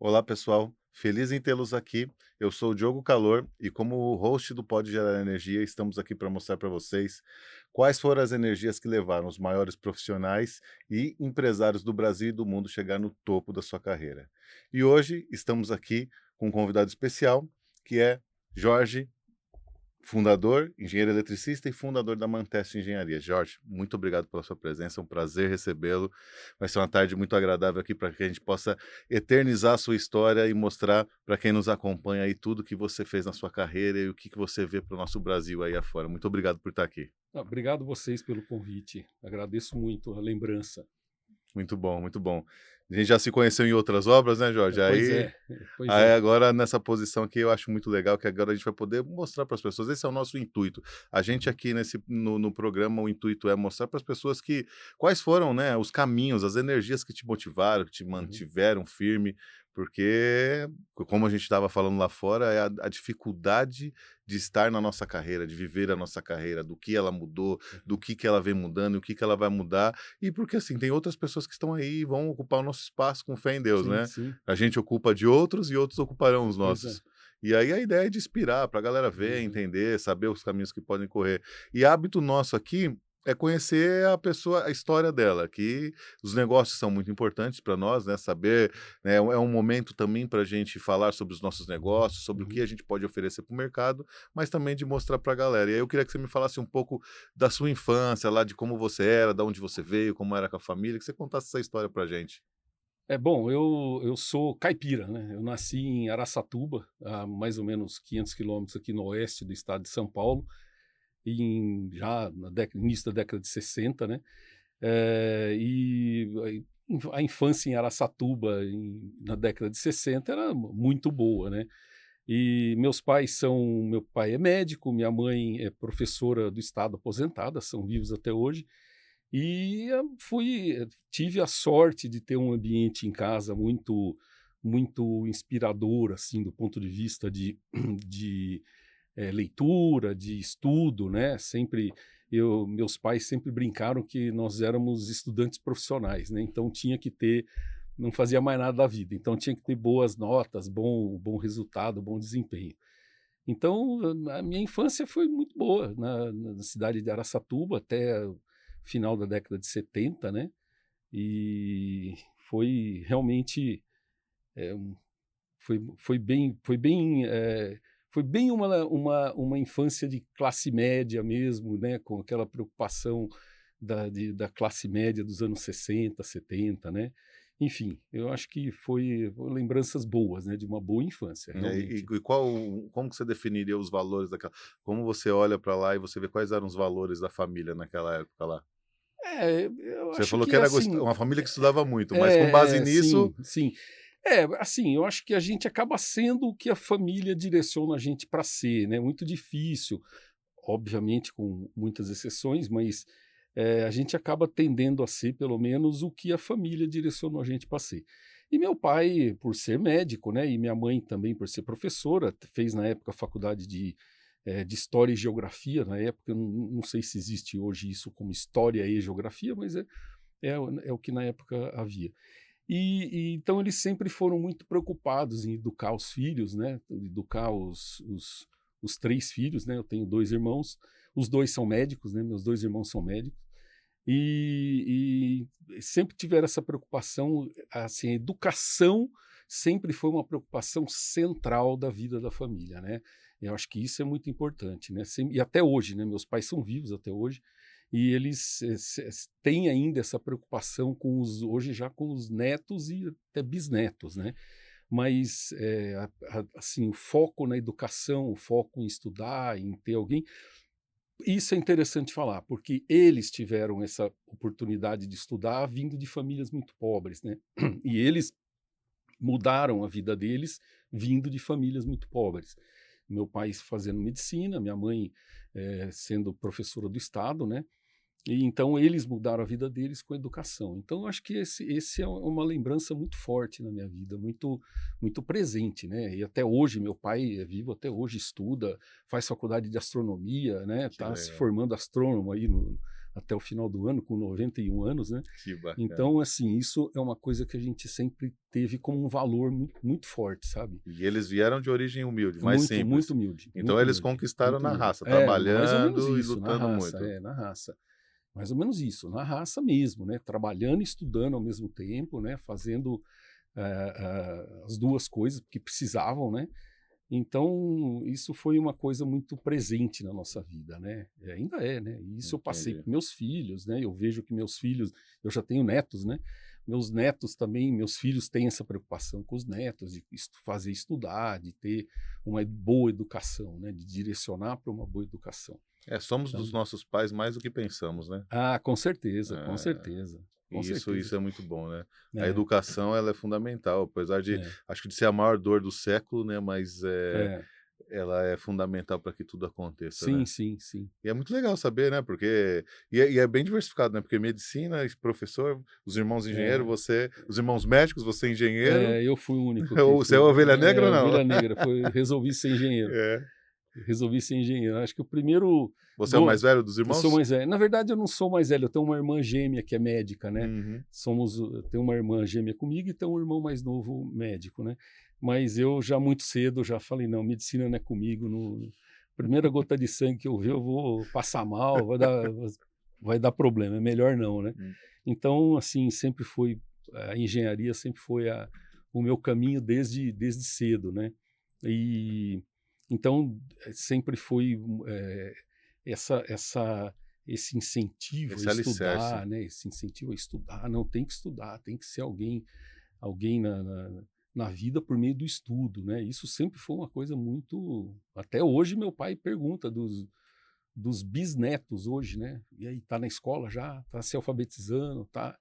Olá, pessoal. Feliz em tê-los aqui. Eu sou o Diogo Calor e, como host do Pode Gerar Energia, estamos aqui para mostrar para vocês quais foram as energias que levaram os maiores profissionais e empresários do Brasil e do mundo chegar no topo da sua carreira. E hoje estamos aqui com um convidado especial, que é Jorge, fundador, engenheiro eletricista e fundador da Manteste Engenharia. Jorge, muito obrigado pela sua presença, é um prazer recebê-lo. Vai ser uma tarde muito agradável aqui para que a gente possa eternizar a sua história e mostrar para quem nos acompanha aí tudo que você fez na sua carreira e o que você vê para o nosso Brasil aí afora. Muito obrigado por estar aqui. Obrigado vocês pelo convite. Agradeço muito a lembrança. Muito bom, muito bom. A gente já se conheceu em outras obras, né, Jorge? Pois Aí é, pois Aí é. agora nessa posição aqui eu acho muito legal que agora a gente vai poder mostrar para as pessoas, esse é o nosso intuito. A gente Uhum, aqui no programa, o intuito é mostrar para as pessoas que quais foram, né, os caminhos, as energias que te motivaram, que te uhum, mantiveram firme, porque como a gente estava falando lá fora, é a dificuldade de estar na nossa carreira, de viver a nossa carreira, do que ela mudou, do uhum. que ela vem mudando e o que ela vai mudar, e porque assim, tem outras pessoas que estão aí e vão ocupar o nosso espaço com fé em Deus, Sim, né? sim. A Uhum. gente ocupa de outros e outros ocuparão os Pois é. nossos. E aí a ideia é de inspirar para a galera ver, Uhum, entender, saber os caminhos que podem correr. E hábito nosso aqui é conhecer a pessoa, a história dela, que os negócios são muito importantes para nós, né? Saber, né? É um momento também para a gente falar sobre os nossos negócios, sobre o que uhum. a gente pode oferecer para o mercado, mas também de mostrar para a galera. E aí eu queria que você me falasse um pouco da sua infância, lá de como você era, de onde você veio, como era com a família, que você contasse essa história para gente. É bom, eu sou caipira, né? Eu nasci em Araçatuba, a mais ou menos 500 quilômetros aqui no oeste do estado de São Paulo, já na início da década de 60, né? A infância em Araçatuba, na década de 60, era muito boa, né? Meu pai é médico, minha mãe é professora do estado aposentada, são vivos até hoje, tive a sorte de ter um ambiente em casa muito inspirador, assim, do ponto de vista de leitura, de estudo, né? Meus pais sempre brincaram que nós éramos estudantes profissionais, né? Então tinha que ter, não fazia mais nada da vida, então tinha que ter boas notas, bom resultado, bom desempenho. Então a minha infância foi muito boa na cidade de Araçatuba até o final da década de 70, né? E foi realmente é, um foi bem uma infância de classe média mesmo, né, com aquela preocupação da classe média dos anos 60, 70, né. Enfim, eu acho que foram lembranças boas, né, de uma boa infância, Né, e realmente. como que você definiria os valores daquela como você olha para lá e você vê quais eram os valores da família naquela época lá? Eu Você acho falou que que era assim uma família que estudava muito, mas com base nisso sim, sim. Assim, eu acho que a gente acaba sendo o que a família direciona a gente para ser, né, muito difícil, obviamente com muitas exceções, mas, a gente acaba tendendo a ser pelo menos o que a família direcionou a gente para ser. E meu pai, por ser médico, né, e minha mãe também por ser professora, fez na época faculdade de História e Geografia, na época, eu não sei se existe hoje isso como História e Geografia, mas é o que na época havia. Então eles sempre foram muito preocupados em educar os filhos, né, educar os 3 filhos, né, eu tenho 2 irmãos, os 2 são médicos, né, meus 2 irmãos são médicos, sempre tiveram essa preocupação, assim, a educação sempre foi uma preocupação central da vida da família, né. Eu acho que isso é muito importante, né, e até hoje, né, meus pais são vivos até hoje, e eles, têm ainda essa preocupação hoje já com os netos e até bisnetos, né. Mas, assim, o foco na educação, o foco em estudar, em ter alguém, isso é interessante falar, porque eles tiveram essa oportunidade de estudar vindo de famílias muito pobres, né. E eles mudaram a vida deles vindo de famílias muito pobres. Meu pai fazendo medicina, minha mãe, sendo professora do estado, né. E então eles mudaram a vida deles com a educação. Então eu acho que esse é uma lembrança muito forte na minha vida, muito presente, né. E até hoje meu pai é vivo, até hoje estuda, faz faculdade de astronomia, né, que está se legal. formando astrônomo aí até o final do ano, com 91 anos, né? Que bacana. Então, assim, isso é uma coisa que a gente sempre teve como um valor muito, muito forte, sabe? E eles vieram de origem humilde, mais Muito, muito simples. humilde, Então muito eles humilde, conquistaram muito na humilde. raça, É, mais ou menos trabalhando e isso, na lutando raça, muito. na raça. Mais ou menos isso, na raça mesmo, né? Trabalhando e estudando ao mesmo tempo, né? Fazendo as duas coisas, porque precisavam, né? Então, isso foi uma coisa muito presente na nossa vida, né? E ainda é, né? E isso eu passei Entendi. para meus filhos, né? Eu vejo que meus filhos, eu já tenho netos, né? Meus netos também, meus filhos têm essa preocupação com os netos, de fazer estudar, de ter uma boa educação, né? De direcionar para uma boa educação. É, somos dos Então, nossos pais mais do que pensamos, né? com certeza, com É, certeza, com e isso certeza. é muito bom, né? A É, educação, ela é fundamental, apesar de, é, acho que de ser a maior dor do século, né? Mas é. ela é fundamental para que tudo aconteça, Sim, né? sim, sim. E é muito legal saber, né? Porque e é bem diversificado, né? Porque medicina, professor, os irmãos engenheiro, É, você, os irmãos médicos, você é engenheiro, eu fui o único que ou você é a fui. ovelha negra ou não? Ovelha negra, resolvi ser engenheiro. É. Resolvi ser engenheiro. Acho que o primeiro. Você é o mais velho dos Eu sou irmãos? mais velho. Na verdade, eu não sou mais velho, eu tenho uma irmã gêmea que é médica, né? Uhum. Eu tenho uma irmã gêmea comigo e tenho um irmão mais novo médico, né? Mas eu já muito cedo já falei, não, medicina não é comigo. Primeira gota de sangue que eu ver, eu vou passar mal, vai dar problema, é melhor não, né? Hum. Então, assim, sempre foi, a engenharia sempre foi o meu caminho desde cedo, né? E então sempre foi essa, essa, esse incentivo a Esse alicerce. estudar, né? Esse incentivo a estudar, não tem que estudar, tem que ser alguém na vida por meio do estudo, né? Isso sempre foi uma coisa muito. Até hoje meu pai pergunta dos bisnetos hoje, né? E aí, tá na escola já, tá se alfabetizando, tá?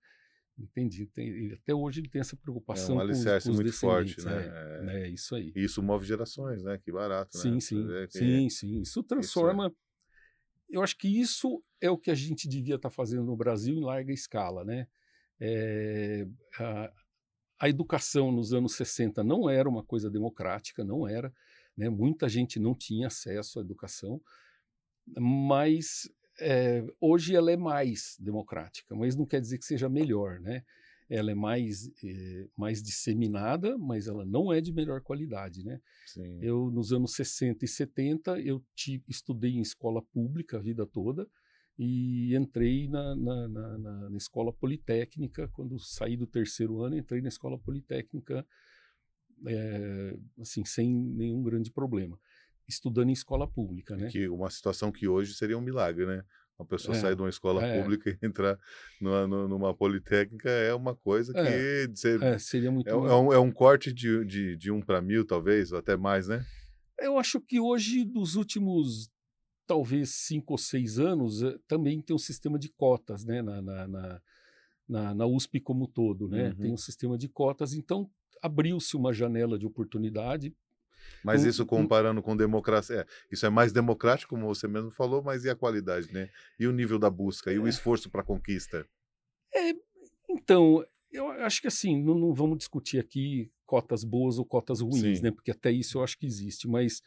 Entendi. Até hoje ele tem essa É um preocupação com alicerce os muito forte, descendentes. né? É isso aí. E isso move gerações, né? Que barato, né? Sim, Você sim, vê que sim, sim. Isso isso é. transforma. Eu acho que isso é o que a gente devia estar fazendo no Brasil em larga escala, né? É, a, a educação nos anos 60 não era uma coisa democrática, não era, né? Muita gente não tinha acesso à educação, mas hoje ela é mais democrática, mas não quer dizer que seja melhor, né? Ela é mais disseminada, mas ela não é de melhor qualidade, né? Sim. Eu, nos anos 60 e 70, estudei em escola pública a vida toda e entrei na escola politécnica. Quando saí do terceiro ano, entrei na escola politécnica, assim, sem nenhum grande problema, estudando em escola pública, É né? que uma situação que hoje seria um milagre, né? Uma pessoa sair É, de uma escola é, pública e entrar numa politécnica é uma coisa é, que você, seria é, muito. é um corte de 1 para 1000, talvez, ou até mais, né? Eu acho que hoje, dos últimos talvez 5 ou 6 anos, também tem um sistema de cotas, né, na USP como um todo, né? Tem um Uhum. sistema de cotas, então abriu-se uma janela de oportunidade. Mas Não- isso não- comparando com democracia, isso é mais democrático, como você mesmo falou, mas e a qualidade, né? E o nível da busca, e o esforço para a conquista? é, então, eu acho que assim, não vamos discutir aqui cotas boas ou cotas ruins, Sim. né? Porque até isso eu acho que existe, mas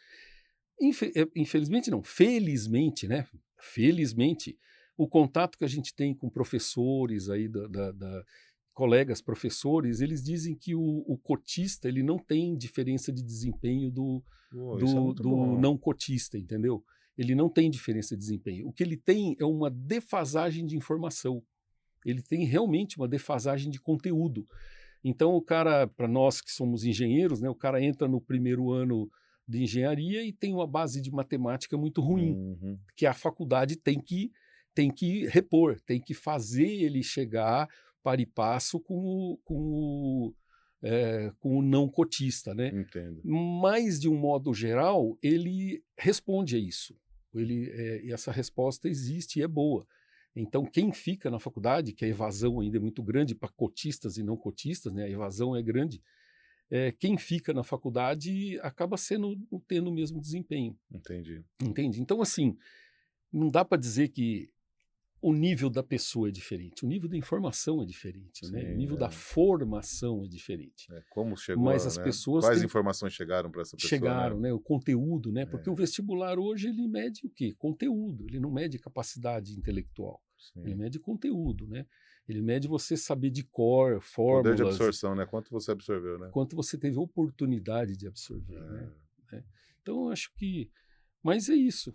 infelizmente não, felizmente, né? Felizmente, o contato que a gente tem com professores aí colegas professores, eles dizem que o cotista ele não tem diferença de desempenho do, Pô, isso é do, muito do bom. não cotista, entendeu? Ele não tem diferença de desempenho. O que ele tem é uma defasagem de informação. Ele tem realmente uma defasagem de conteúdo. Então, o cara, para nós que somos engenheiros, né, o cara entra no primeiro ano de engenharia e tem uma base de matemática muito ruim, Uhum. que a faculdade tem que repor, tem que fazer ele chegar para e passo com o não cotista, né? Entendo. Mas, de um modo geral, ele responde a isso. E essa resposta existe e é boa. Então, quem fica na faculdade, que a evasão ainda é muito grande para cotistas e não cotistas, né? A evasão é grande. Quem fica na faculdade acaba tendo o mesmo desempenho, Entendi. entende? Então, assim, não dá para dizer que o nível da pessoa é diferente, o nível da informação é diferente, né? O Sim, nível da formação é diferente. como chegou Mas a, as né? pessoas Quais informações chegaram para essa pessoa, né? chegaram, né? O conteúdo, né? Porque o É, vestibular hoje ele mede o quê? Conteúdo, ele não mede capacidade intelectual. ele Sim. mede conteúdo, né? Ele mede você saber de cor, Poder de fórmulas, absorção, né? Quanto você absorveu, né? quanto você teve oportunidade de absorver, né? É. Né? Então, eu acho que. Mas é isso.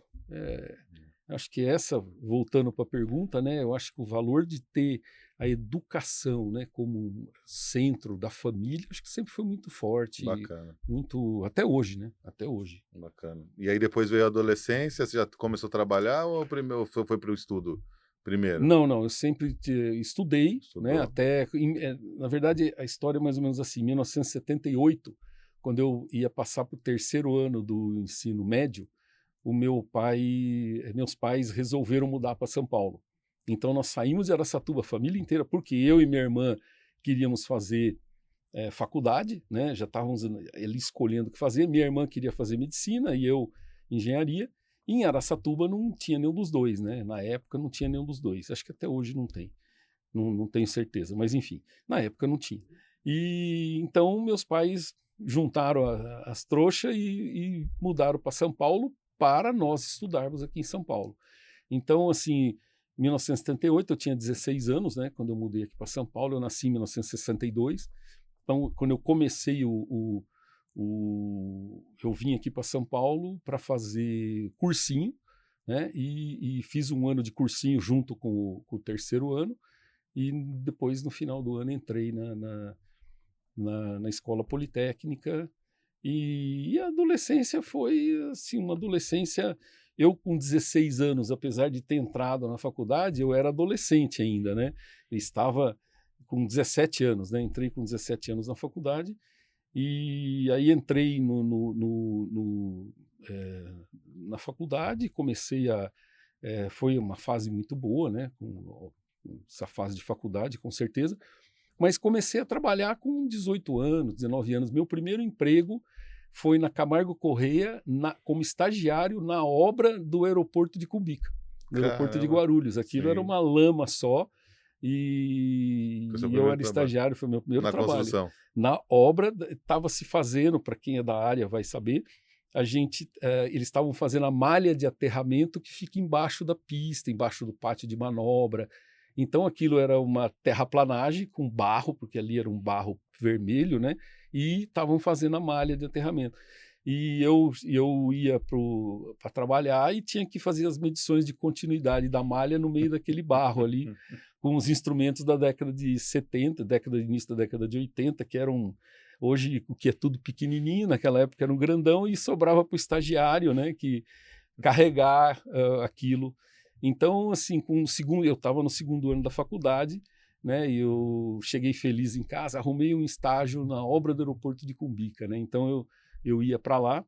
Acho que essa, voltando para a pergunta, né? Eu acho que o valor de ter a educação, né, como um centro da família, acho que sempre foi muito forte, e Bacana, muito até hoje, né? Até hoje. bacana. E aí depois veio a adolescência, você já começou a trabalhar ou primeiro foi para o estudo primeiro? Não, não, eu sempre estudei, né? Estudou? Até, na verdade, a história é mais ou menos assim. Em 1978, quando eu ia passar para o terceiro ano do ensino médio, meus pais resolveram mudar para São Paulo. Então nós saímos de Araçatuba, a família inteira, porque eu e minha irmã queríamos fazer faculdade, né? Já estávamos ali escolhendo o que fazer. Minha irmã queria fazer medicina e eu engenharia. E em Araçatuba não tinha nenhum dos dois, né? Na época não tinha nenhum dos dois. Acho que até hoje não tem. Não, não tenho certeza, mas enfim, na época não tinha. E então meus pais juntaram as trouxas e mudaram para São Paulo para nós estudarmos aqui em São Paulo. Então, assim, em 1978 eu tinha 16 anos, né? Quando eu mudei aqui para São Paulo, eu nasci em 1962. Então, quando eu comecei eu vim aqui para São Paulo para fazer cursinho, né? E fiz um ano de cursinho junto com o terceiro ano. E depois, no final do ano, entrei na escola politécnica. E a adolescência foi assim, uma adolescência. Eu, com 16 anos, apesar de ter entrado na faculdade, eu era adolescente ainda, né? Eu estava com 17 anos, né? Entrei com 17 anos na faculdade. E aí entrei na faculdade, comecei a. Foi uma fase muito boa, né? Com essa fase de faculdade, com certeza. Mas comecei a trabalhar com 18 anos, 19 anos. Meu primeiro emprego foi na Camargo Corrêa, como estagiário na obra do aeroporto de Cumbica, no aeroporto de Caramba, Guarulhos. Aquilo era sim. uma lama só. Foi o seu E eu primeiro era trabalho. estagiário, foi meu primeiro Na trabalho. construção. Na obra, estava se fazendo, para quem é da área vai saber, eles estavam fazendo a malha de aterramento que fica embaixo da pista, embaixo do pátio de manobra. Então aquilo era uma terraplanagem com barro, porque ali era um barro vermelho, né? E estavam fazendo a malha de aterramento. E eu ia para trabalhar e tinha que fazer as medições de continuidade da malha no meio daquele barro ali, com os instrumentos da década de 70, início da década de 80, que eram hoje o que é tudo pequenininho, naquela época era um grandão e sobrava para o estagiário, né, que carregar aquilo. Então, assim, eu estava no segundo ano da faculdade, né, e eu cheguei feliz em casa, arrumei um estágio na obra do aeroporto de Cumbica, né, então eu ia para lá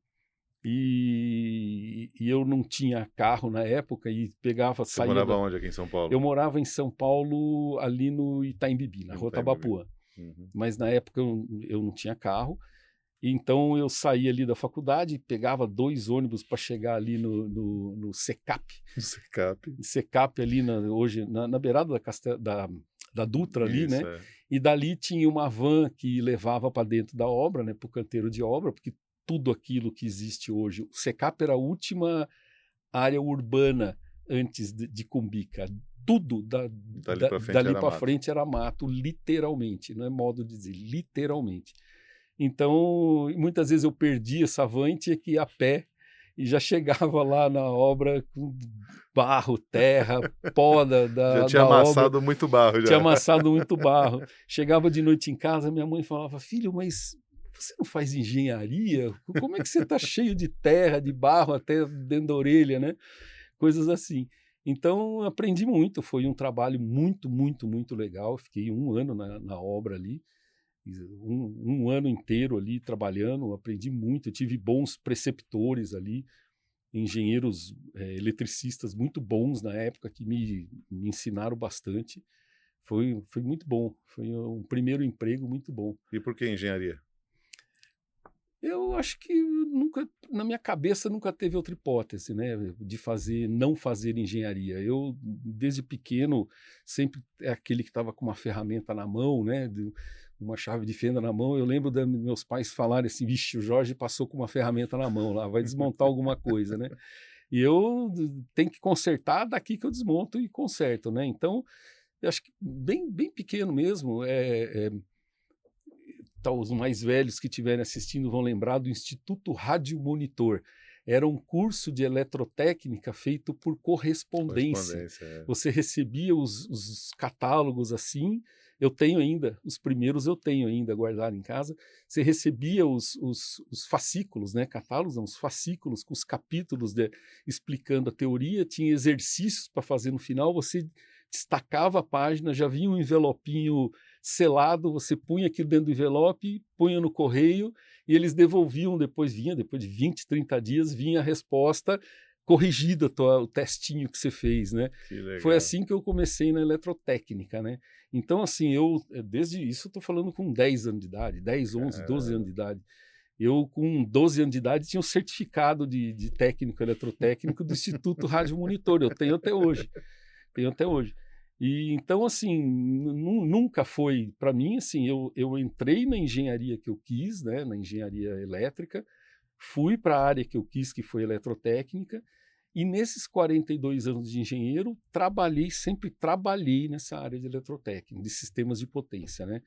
e eu não tinha carro na época e Você saía morava onde aqui em São eu Paulo? morava em São Paulo, ali no Itaim na Em Rua Itaim. Tabapuã, Uhum. mas na época eu não tinha carro. Então eu saía ali da faculdade, pegava 2 ônibus para chegar ali no Secap. Secap. Secap ali hoje na beirada da Dutra ali, Isso, né? é. E dali tinha uma van que levava para dentro da obra, né? Para o canteiro de obra, porque tudo aquilo que existe hoje, o Secap era a última área urbana antes de Cumbica. Tudo Dali pra frente dali era para mato. frente era mato, literalmente, não é modo de dizer, literalmente. Então, muitas vezes eu perdia essa van e tinha que ir a pé e já chegava lá na obra com barro, terra, pó Já tinha da obra, amassado muito barro tinha já. amassado muito barro. Chegava de noite em casa, minha mãe falava: "Filho, mas você não faz engenharia? Como é que você está cheio de terra, de barro até dentro da orelha, né?" Coisas assim. Então, aprendi muito, foi um trabalho muito, muito, muito legal. Fiquei um ano na obra ali, um ano inteiro ali trabalhando, aprendi muito, eu tive bons preceptores ali, engenheiros eletricistas muito bons na época que me ensinaram bastante. Foi muito bom, foi um primeiro emprego muito bom. E por que engenharia? Eu acho que nunca, na minha cabeça nunca teve outra hipótese, né, de não fazer engenharia. Eu, desde pequeno, sempre é aquele que estava com uma ferramenta na mão, né, uma chave de fenda na mão. Eu lembro de meus pais falarem assim: "Vixe, o Jorge passou com uma ferramenta na mão lá, vai desmontar alguma coisa, né?" E eu tenho que consertar daqui que eu desmonto e conserto, né? Então, eu acho que bem pequeno mesmo. Tá, os mais velhos que estiverem assistindo vão lembrar do Instituto Rádio Monitor. Era um curso de eletrotécnica feito por correspondência. Correspondência, Você recebia os catálogos assim, eu tenho ainda, os primeiros eu tenho ainda guardado em casa. Você recebia os fascículos, né? Catálogos, não, os fascículos com os capítulos explicando a teoria, tinha exercícios para fazer no final, você destacava a página, já vinha um envelopinho selado, você punha aquilo dentro do envelope, punha no correio e eles devolviam depois, depois de 20, 30 dias, vinha a resposta corrigida, o testinho que você fez, né? que Foi legal. assim que eu comecei na eletrotécnica, né? Então, assim, desde isso, eu estou falando com 10 anos de idade, 10, 11, 12 anos Caramba. de idade. Eu, com 12 anos de idade, tinha um certificado de técnico eletrotécnico do Instituto Rádio Monitor, eu tenho até hoje. Tenho até hoje. E então, assim, nunca foi para mim, assim, eu entrei na engenharia que eu quis, né, na engenharia elétrica, fui para a área que eu quis, que foi eletrotécnica, e nesses 42 anos de engenheiro, sempre trabalhei nessa área de eletrotécnica, de sistemas de potência, né?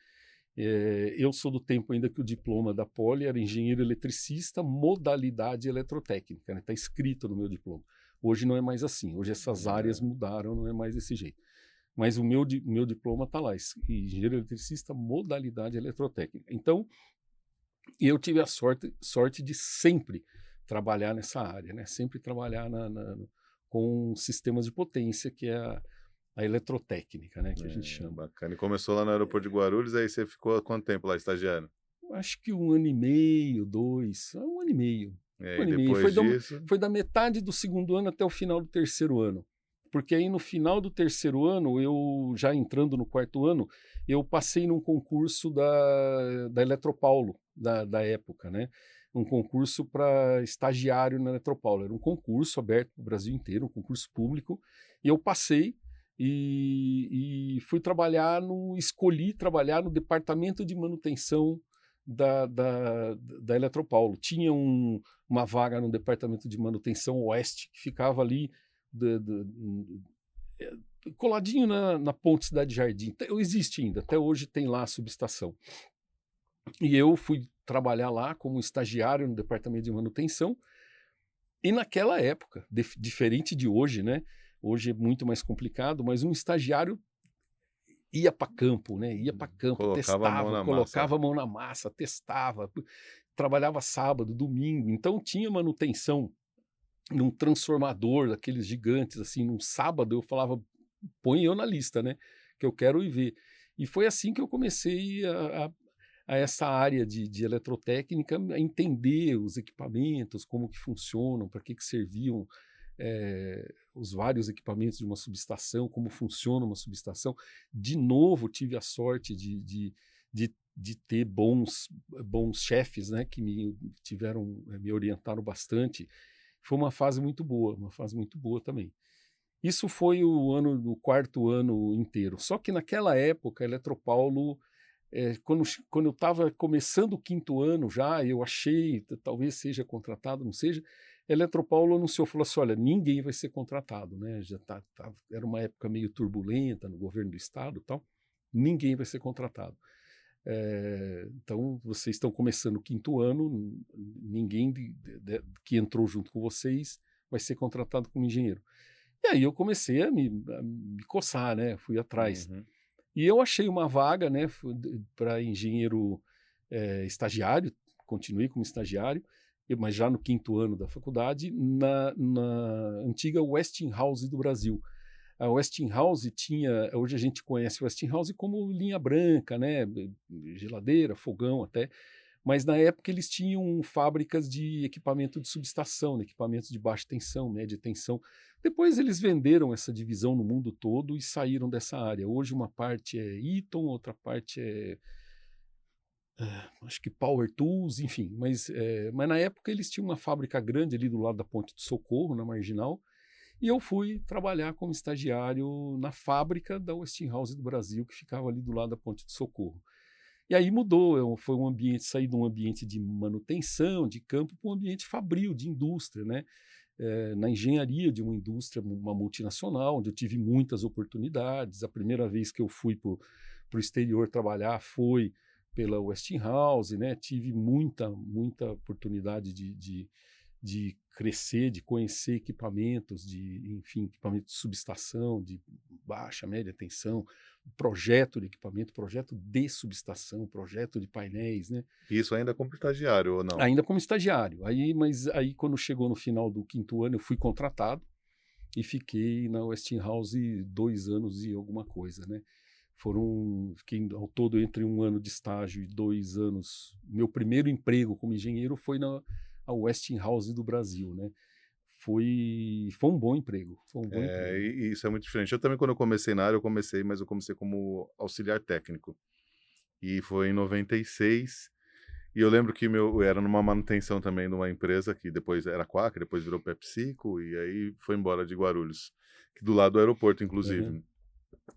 Eu sou do tempo ainda que o diploma da Poli era engenheiro eletricista, modalidade eletrotécnica, né? Tá escrito no meu diploma. Hoje não é mais assim, hoje essas áreas É. mudaram, não é mais desse jeito. Mas o meu diploma está lá, engenheiro eletricista, modalidade eletrotécnica. Então, eu tive a sorte de sempre trabalhar nessa área, né? Sempre trabalhar com sistemas de potência, que é a eletrotécnica, né? Que a gente É, chama. bacana. E começou lá no aeroporto de Guarulhos, aí você ficou há quanto tempo lá, estagiário? Acho que 1 ano e meio, 2, 1 ano e meio. E Um aí ano e meio. depois disso, Foi da metade do segundo ano até o final do terceiro ano. Porque aí no final do terceiro ano, eu já entrando no quarto ano, eu passei num concurso da Eletropaulo, da época, né? Um concurso para estagiário na Eletropaulo. Era um concurso aberto para o Brasil inteiro, um concurso público, e eu passei e escolhi trabalhar no departamento de manutenção da Eletropaulo. Tinha uma vaga no departamento de manutenção oeste, que ficava ali da- da- coladinho na Ponte Cidade Jardim. Existe ainda, até hoje tem lá a subestação. E eu fui trabalhar lá como estagiário no departamento de manutenção. E naquela época, diferente de hoje, né? Hoje é muito mais complicado, mas um estagiário ia para campo, né? Ia para campo, colocava a mão testava, na massa. colocava a mão na massa, testava, trabalhava sábado, domingo. Então tinha manutenção num transformador daqueles gigantes, assim, num sábado eu falava, põe eu na lista, né? Que eu quero ir ver. E foi assim que eu comecei a essa área de eletrotécnica, a entender os equipamentos, como que funcionam, para que serviam os vários equipamentos de uma subestação, como funciona uma subestação. De novo, tive a sorte de ter bons chefes, né, que me orientaram bastante. Foi uma fase muito boa também. Isso foi o quarto ano inteiro. Só que naquela época, a Eletropaulo, quando eu estava começando o quinto ano já, eu achei, talvez seja contratado, não seja, a Eletropaulo anunciou, falou assim, olha, ninguém vai ser contratado, né? Era uma época meio turbulenta no governo do estado e tal, ninguém vai ser contratado. Então, vocês estão começando o quinto ano, ninguém que entrou junto com vocês vai ser contratado como engenheiro. E aí eu comecei a me coçar, né? Fui atrás. Uhum. E eu achei uma vaga, né, para engenheiro estagiário, continuei como estagiário, mas já no quinto ano da faculdade, na antiga Westinghouse do Brasil. A Westinghouse hoje a gente conhece a Westinghouse como linha branca, né, geladeira, fogão até, mas na época eles tinham fábricas de equipamento de subestação, né, equipamentos de baixa tensão, média tensão. Depois eles venderam essa divisão no mundo todo e saíram dessa área. Hoje uma parte é Eaton, outra parte acho que Power Tools, enfim. Mas na época eles tinham uma fábrica grande ali do lado da Ponte do Socorro, na Marginal, e eu fui trabalhar como estagiário na fábrica da Westinghouse do Brasil, que ficava ali do lado da Ponte do Socorro. E aí mudou, foi saí de um ambiente de manutenção, de campo, para um ambiente fabril, de indústria, né? na engenharia de uma indústria, uma multinacional, onde eu tive muitas oportunidades. A primeira vez que eu fui para o exterior trabalhar foi pela Westinghouse, né? Tive muita oportunidade de crescer, de conhecer equipamentos, enfim, equipamento de subestação, de baixa, média tensão, projeto de equipamento, projeto de subestação, projeto de painéis, né? Isso ainda como estagiário ou não? Ainda como estagiário. Mas aí quando chegou no final do 5º ano, eu fui contratado e fiquei na Westinghouse 2 anos e alguma coisa, né? Fiquei ao todo entre 1 ano de estágio e 2 anos. Meu primeiro emprego como engenheiro foi na Westinghouse do Brasil, né? Foi um bom emprego, foi um bom É, emprego. e isso é muito diferente. Eu também, quando eu comecei na área, mas eu comecei como auxiliar técnico. E foi em 96. E eu lembro que eu era numa manutenção também numa empresa que depois era Quaker, depois virou PepsiCo, e aí foi embora de Guarulhos, que do lado do aeroporto, Aham. inclusive.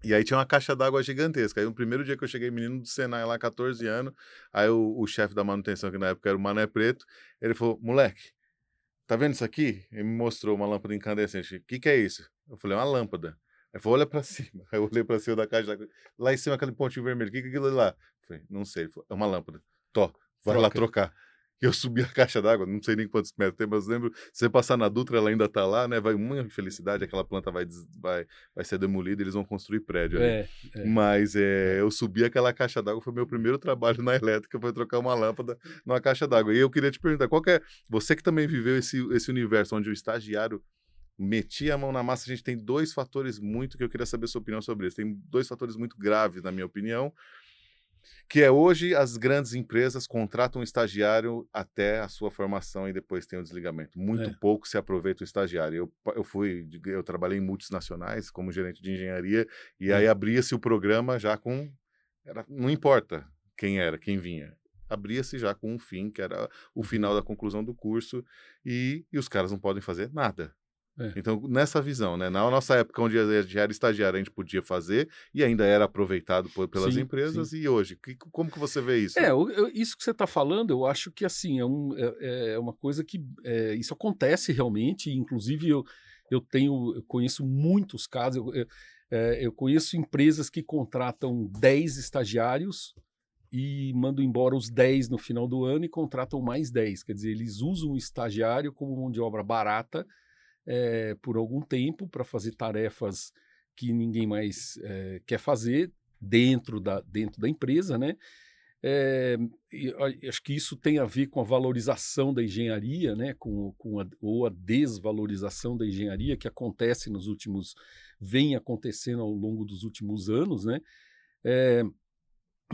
E aí tinha uma caixa d'água gigantesca. Aí no primeiro dia que eu cheguei, menino do Senai lá, 14 anos, aí o chefe da manutenção, que na época era o Mané Preto, ele falou: moleque, tá vendo isso aqui? Ele me mostrou uma lâmpada incandescente. O que que é isso? Eu falei: uma lâmpada. Ele falou: olha pra cima. Aí eu olhei pra cima da caixa d'água. Lá em cima aquele pontinho vermelho. O que que é aquilo lá? Eu falei: não sei. Ele falou: é uma lâmpada. Tó, vai lá Troca. trocar. E eu subi a caixa d'água, não sei nem quantos metros tem, mas lembro, se você passar na Dutra, ela ainda tá lá, né? Vai uma infelicidade, aquela planta vai ser demolida, eles vão construir prédio ali. É, é, Mas é. eu subi aquela caixa d'água, foi meu primeiro trabalho na elétrica, foi trocar uma lâmpada numa caixa d'água. E eu queria te perguntar, qual que é, você que também viveu esse universo onde o estagiário metia a mão na massa, a gente tem 2 fatores muito que eu queria saber sua opinião sobre isso. Tem 2 fatores muito graves, na minha opinião, que é hoje as grandes empresas contratam um estagiário até a sua formação e depois tem o desligamento. Muito É. pouco se aproveita o estagiário. Eu trabalhei em multinacionais como gerente de engenharia, e aí É. abria-se o programa já com, não importa quem era, quem vinha. Abria-se já com um fim, que era o Uhum. final da conclusão do curso, e os caras não podem fazer nada. É. Então, nessa visão, né, na nossa época onde a gente era estagiário, a gente podia fazer e ainda era aproveitado pelas Sim, sim. empresas, e hoje? Como que você vê isso? Isso que você está falando, eu acho que assim é uma coisa que isso acontece realmente. Inclusive eu conheço muitos casos. Eu conheço empresas que contratam 10 estagiários e mandam embora os 10 no final do ano e contratam mais 10. Quer dizer, eles usam o estagiário como mão de obra barata por algum tempo para fazer tarefas que ninguém mais quer fazer dentro da empresa, né? Acho que isso tem a ver com a valorização da engenharia, né? Ou a desvalorização da engenharia que acontece vem acontecendo ao longo dos últimos anos, né? É,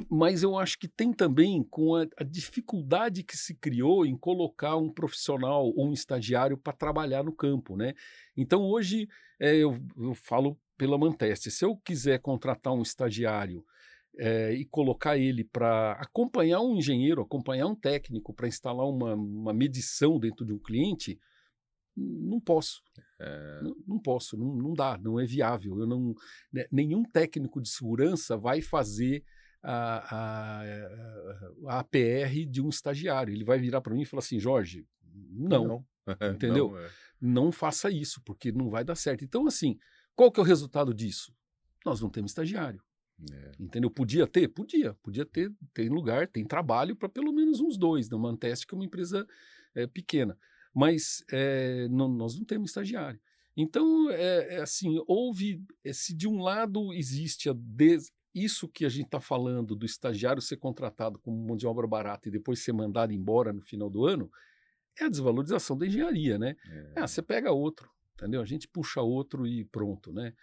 mas eu acho que tem também com a dificuldade que se criou em colocar um profissional ou um estagiário para trabalhar no campo, né? Então hoje eu falo pela Manteste, se eu quiser contratar um estagiário e colocar ele para acompanhar um engenheiro, acompanhar um técnico para instalar uma medição dentro de um cliente, não posso. Eh, Não posso, não dá, não é viável. Eu não, né, nenhum técnico de segurança vai fazer a APR de um estagiário. Ele vai virar para mim e falar assim: Jorge, não, não, entendeu? não é. Não faça isso, porque não vai dar certo. Então, assim, qual que é o resultado disso? Nós não temos estagiário. É. Entendeu? Podia ter? Podia ter, tem lugar, tem trabalho para pelo menos uns 2, não Manteste, que é uma empresa pequena. Mas nós não temos estagiário. Então, assim, se de um lado existe isso que a gente está falando do estagiário ser contratado como mão de obra barata e depois ser mandado embora no final do ano, é a desvalorização da engenharia, né? Você pega outro, entendeu? A gente puxa outro e pronto, né?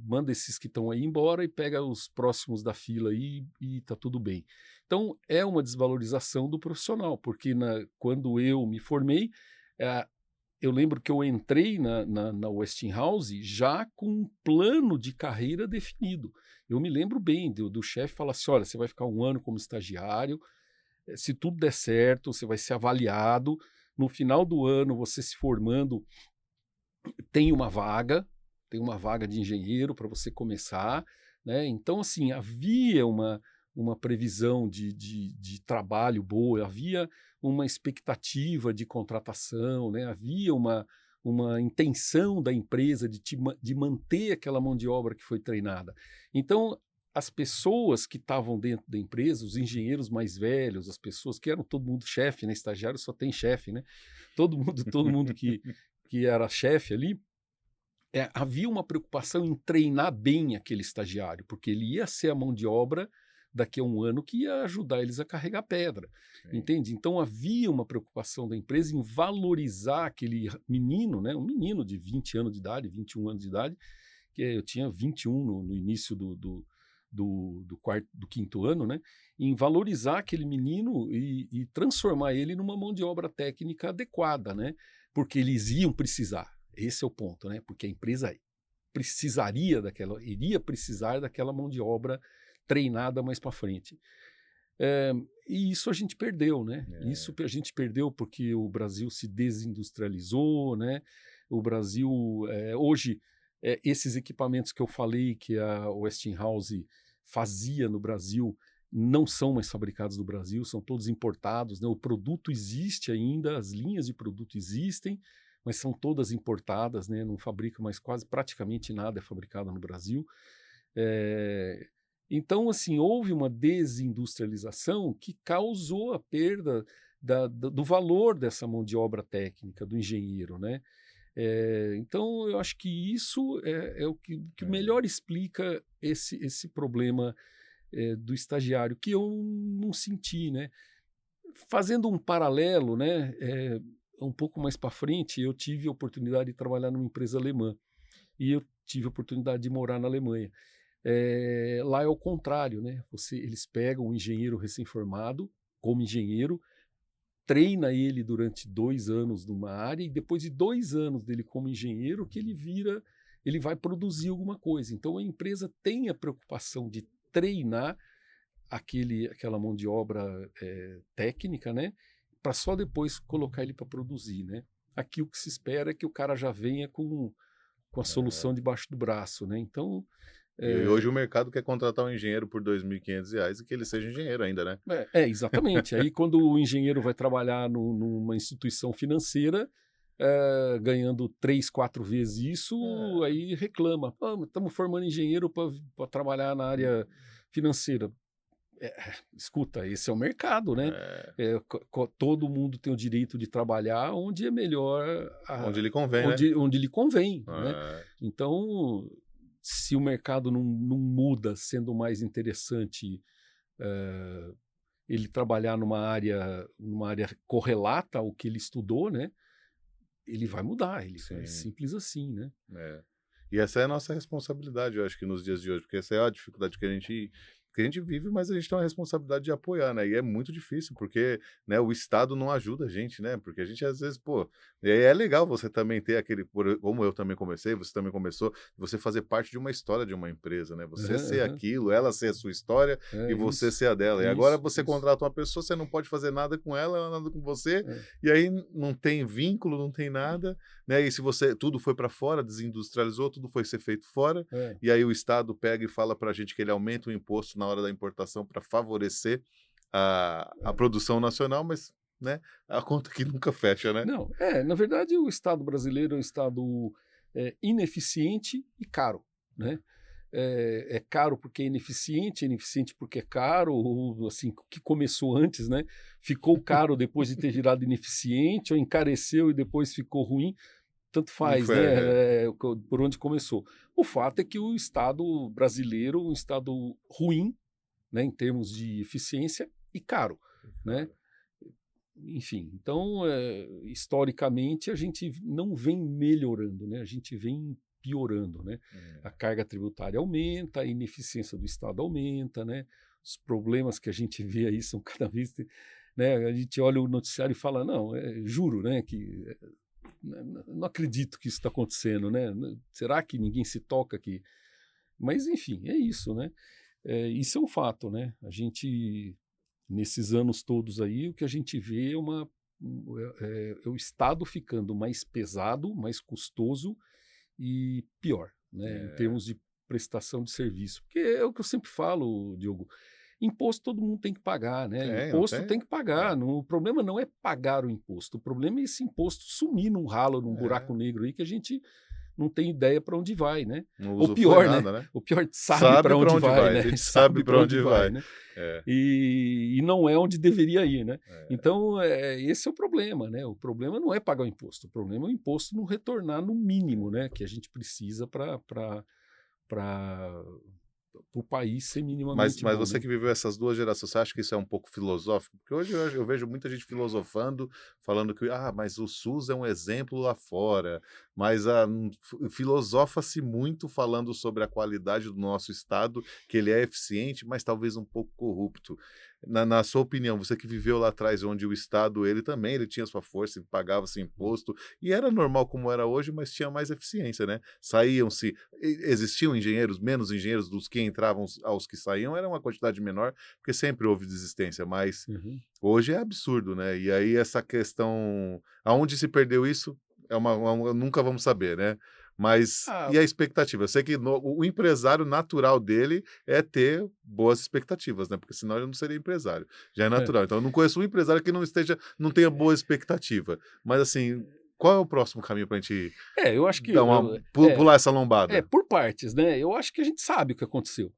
Manda esses que estão aí embora e pega os próximos da fila aí e tá tudo bem. Então, é uma desvalorização do profissional, porque quando eu me formei, eh, eu lembro que eu entrei na Westinghouse já com um plano de carreira definido. Eu me lembro bem do chefe falar assim: olha, você vai ficar 1 ano como estagiário, se tudo der certo, você vai ser avaliado. No final do ano, você se formando, tem uma vaga, tem uma vaga de engenheiro para você começar, né? Então, assim, havia uma previsão de trabalho boa, havia uma expectativa de contratação, né? Havia uma intenção da empresa de manter aquela mão de obra que foi treinada. Então, as pessoas que estavam dentro da empresa, os engenheiros mais velhos, as pessoas que eram todo mundo chefe, né? Estagiário só tem chefe, né? Todo mundo que era chefe ali, havia uma preocupação em treinar bem aquele estagiário, porque ele ia ser a mão de obra daqui a um ano que ia ajudar eles a carregar pedra, Sim. entende? Então havia uma preocupação da empresa em valorizar aquele menino, né? Um menino de 20 anos de idade, 21 anos de idade, que eu tinha 21 no início do quinto ano, né? Em valorizar aquele menino e transformar ele numa mão de obra técnica adequada, né? Porque eles iam precisar. Esse é o ponto, né? Porque a empresa iria precisar daquela mão de obra treinada mais para frente. E isso a gente perdeu, né? Isso a gente perdeu porque o Brasil se desindustrializou, né? O Brasil, hoje, esses equipamentos que eu falei que a Westinghouse fazia no Brasil não são mais fabricados no Brasil, são todos importados, né? O produto existe ainda, as linhas de produto existem, mas são todas importadas, né? Não fabrica mais praticamente nada é fabricado no Brasil. Então, assim, houve uma desindustrialização que causou a perda do valor dessa mão de obra técnica, do engenheiro, né? Então, eu acho que isso é o que melhor explica esse problema do estagiário, que eu não senti, né? Fazendo um paralelo, né? Um pouco mais para frente, eu tive a oportunidade de trabalhar numa empresa alemã e eu tive a oportunidade de morar na Alemanha. Lá é o contrário, né? Eles pegam um engenheiro recém-formado como engenheiro, treina ele durante 2 anos numa área e depois de 2 anos dele como engenheiro que ele vai produzir alguma coisa. Então a empresa tem a preocupação de treinar aquela mão de obra técnica, né? Para só depois colocar ele para produzir, né? Aqui o que se espera é que o cara já venha com a solução debaixo do braço, né? Então, E hoje o mercado quer contratar um engenheiro por R$ 2.500 e que ele seja engenheiro ainda, né? exatamente. Aí quando o engenheiro vai trabalhar numa instituição financeira, ganhando 3, 4 vezes isso, aí reclama. Estamos formando engenheiro para trabalhar na área financeira. Escuta, esse é o mercado, né? Todo mundo tem o direito de trabalhar onde é melhor, Onde lhe convém, né? onde lhe convém, né? É, Então, se o mercado não muda, sendo mais interessante ele trabalhar numa área correlata ao que ele estudou, né? Ele vai mudar, é sim. simples assim, né? E essa é a nossa responsabilidade, eu acho que nos dias de hoje, porque essa é a dificuldade que a gente vive, mas a gente tem uma responsabilidade de apoiar, né? E é muito difícil, porque, né, o Estado não ajuda a gente, né? Porque a gente às vezes, pô, é legal você também ter como eu também comecei, você também começou, você fazer parte de uma história de uma empresa, né? Você Aham, ser aham. aquilo, ela ser a sua história e você Isso, ser a dela. E agora isso, você isso. contrata uma pessoa, você não pode fazer nada com ela nada com você, e aí não tem vínculo, não tem nada, né? E se tudo foi para fora, desindustrializou, tudo foi ser feito fora, e aí o Estado pega e fala para a gente que ele aumenta o imposto na hora da importação para favorecer a produção nacional, mas, né, a conta que nunca fecha, né? Não, na verdade o Estado brasileiro é um Estado ineficiente e caro, né? É caro porque é ineficiente porque é caro, ou assim, o que começou antes, né? Ficou caro depois de ter virado ineficiente, ou encareceu e depois ficou ruim, tanto Não faz, foi, né? Por onde começou. O fato é que o Estado brasileiro é um Estado ruim, né, em termos de eficiência e caro, né? Enfim, então, historicamente, a gente não vem melhorando, né? A gente vem piorando, né? A carga tributária aumenta, a ineficiência do Estado aumenta, né? Os problemas que a gente vê aí são cada vez, né? A gente olha o noticiário e fala, não, juro, né? Que não acredito que isso está acontecendo, né? Será que ninguém se toca aqui? Mas, enfim, é isso, né? Isso é um fato, né? A gente, nesses anos todos aí, o que a gente vê é o Estado ficando mais pesado, mais custoso e pior, né? Em termos de prestação de serviço. Porque é o que eu sempre falo, Diogo, Imposto todo mundo tem que pagar, né? Não Imposto tem? tem que pagar. O problema não é pagar o imposto, o problema é esse imposto sumir num ralo, num É, buraco negro aí que a gente não tem ideia para onde vai, né? não Ou usufrui pior, né? nada, né? O pior sabe Sabe para para onde onde vai, vai, a né? gente sabe Sabe para para onde onde vai, vai. né? É, E não é onde deveria ir, né? é. Então, esse é o problema, né? O problema não é pagar o imposto, o problema é o imposto não retornar no mínimo, né? Que a gente precisa para o país ser Mas minimamente mas bom, você né? que viveu essas 2 gerações, você acha que isso é um pouco filosófico? Porque hoje eu vejo muita gente filosofando, falando que: "Ah, mas o SUS é um exemplo lá fora", mas filosofa-se muito falando sobre a qualidade do nosso estado, que ele é eficiente, mas talvez um pouco corrupto. Na sua opinião, você que viveu lá atrás, onde o estado, ele tinha sua força, ele pagava seu imposto, e era normal como era hoje, mas tinha mais eficiência, né? Existiam engenheiros, menos engenheiros dos que entravam aos que saíam, era uma quantidade menor, porque sempre houve desistência, mas Uhum. hoje é absurdo, né? E aí essa questão, aonde se perdeu isso, nunca vamos saber, né? Mas Ah, e a expectativa? Eu sei que o empresário natural dele é ter boas expectativas, né? Porque senão ele não seria empresário. Já é natural. Então eu não conheço um empresário que não tenha boa expectativa. Mas assim, qual é o próximo caminho para a gente eu acho que dar pular essa lombada? por partes, né? Eu acho que a gente sabe o que aconteceu.